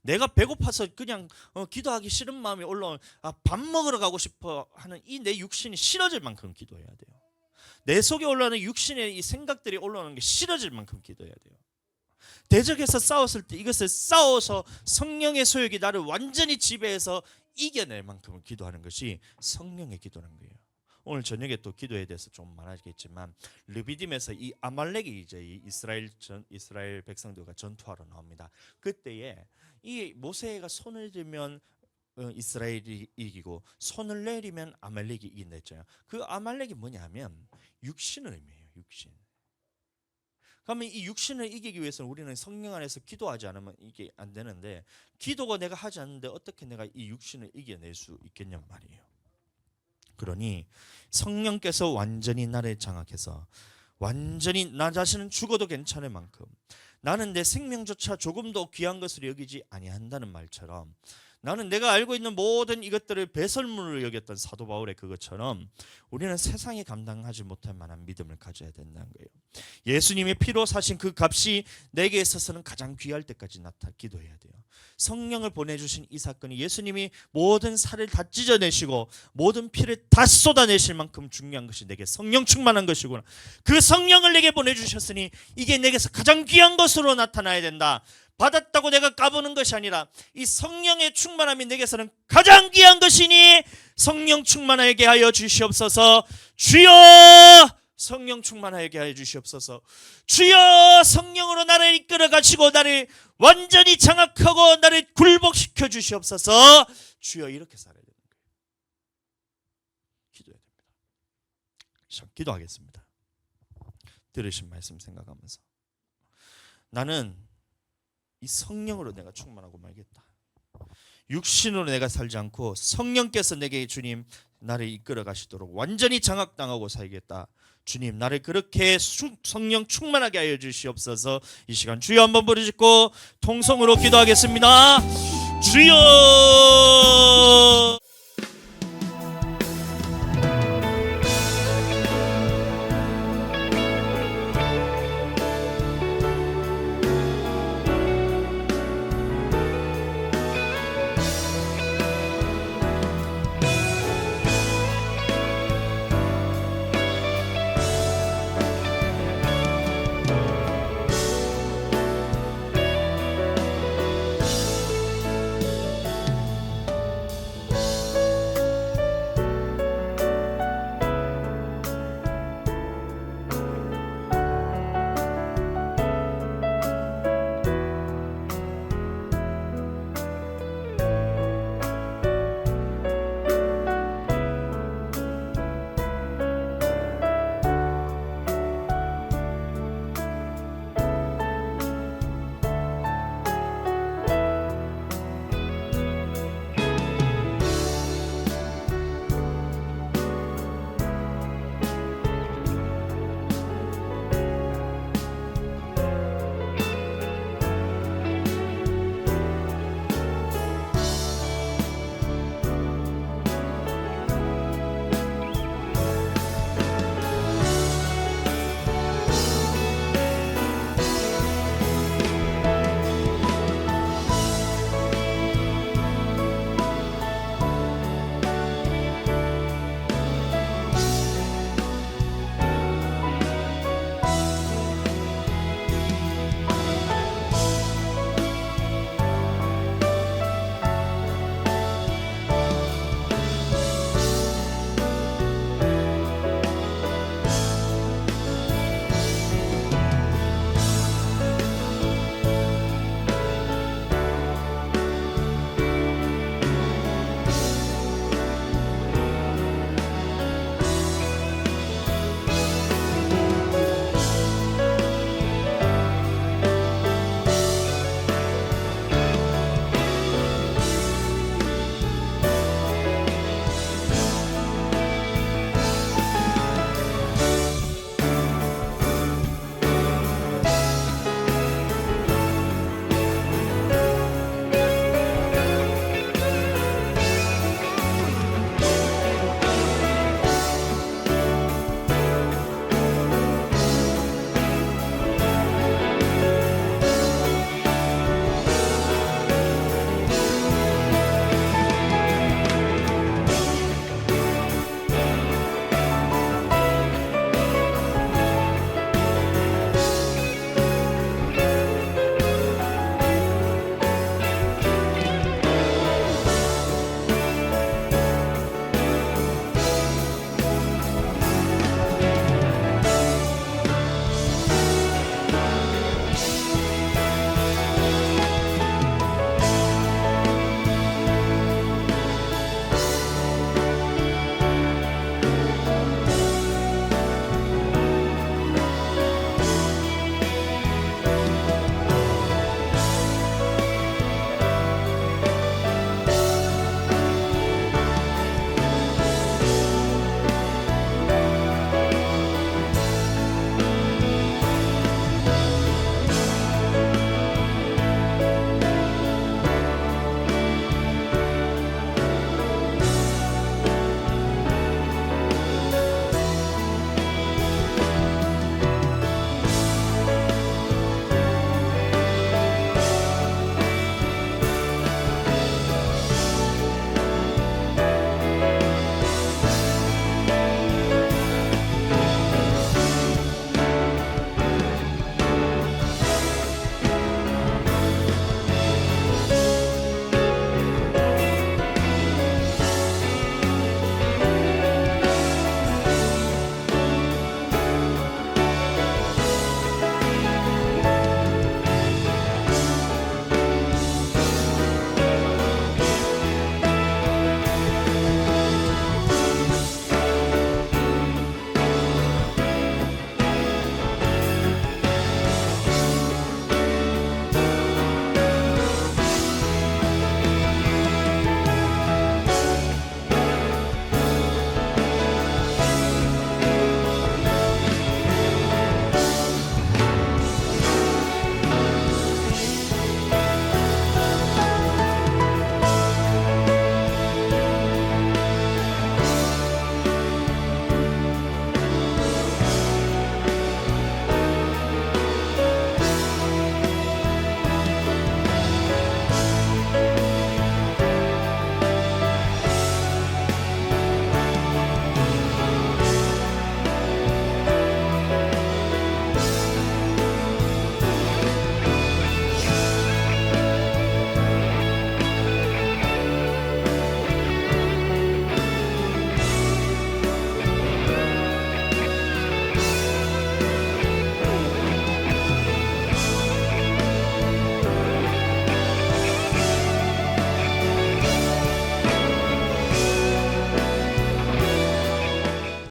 내가 배고파서 그냥 기도하기 싫은 마음이 올라오는, 밥 먹으러 가고 싶어 하는 이 내 육신이 싫어질 만큼 기도해야 돼요. 내 속에 올라오는 육신의 이 생각들이 올라오는 게 싫어질 만큼 기도해야 돼요. 대적에서 싸웠을 때 이것을 싸워서 성령의 소욕이 나를 완전히 지배해서 이겨낼 만큼을 기도하는 것이 성령의 기도라는 거예요. 오늘 저녁에 또 기도에 대해서 좀 말하겠지만, 르비딤에서 이 아말렉이 이제 이 이스라엘 백성들과 전투하러 나옵니다. 그때에 이 모세가 손을 들면 이스라엘이 이기고 손을 내리면 아말렉이 이긴다 했잖아요. 그 아말렉이 뭐냐면 육신을 의미해요. 육신. 그러면 이 육신을 이기기 위해서는 우리는 성령 안에서 기도하지 않으면 이게 안 되는데, 기도가 내가 하지 않는데 어떻게 내가 이 육신을 이겨낼 수 있겠냔 말이에요. 그러니 성령께서 완전히 나를 장악해서 완전히 나 자신은 죽어도 괜찮을 만큼, 나는 내 생명조차 조금도 귀한 것으로 여기지 아니한다는 말처럼 나는 내가 알고 있는 모든 이것들을 배설물로 여겼던 사도 바울의 그것처럼 우리는 세상에 감당하지 못할 만한 믿음을 가져야 된다는 거예요. 예수님의 피로 사신 그 값이 내게 있어서는 가장 귀할 때까지 기도해야 돼요. 성령을 보내주신 이 사건이 예수님이 모든 살을 다 찢어내시고 모든 피를 다 쏟아내실 만큼 중요한 것이 내게 성령 충만한 것이구나. 그 성령을 내게 보내주셨으니 이게 내게서 가장 귀한 것으로 나타나야 된다. 받았다고 내가 까부는 것이 아니라 이 성령의 충만함이 내게서는 가장 귀한 것이니 성령 충만하게 하여 주시옵소서. 주여 성령 충만하게 하여 주시옵소서. 주여 성령으로 나를 이끌어 가시고 나를 완전히 장악하고 나를 굴복시켜 주시옵소서. 주여 이렇게 살아야 되는 거예요. 기도해야 됩니다. 기도하겠습니다. 들으신 말씀 생각하면서 나는 이 성령으로 내가 충만하고 말겠다. 육신으로 내가 살지 않고 성령께서 내게 주님 나를 이끌어 가시도록 완전히 장악당하고 살겠다. 주님 나를 그렇게 성령 충만하게 하여 주시옵소서. 이 시간 주여 한번 부르짖고 통성으로 기도하겠습니다. 주여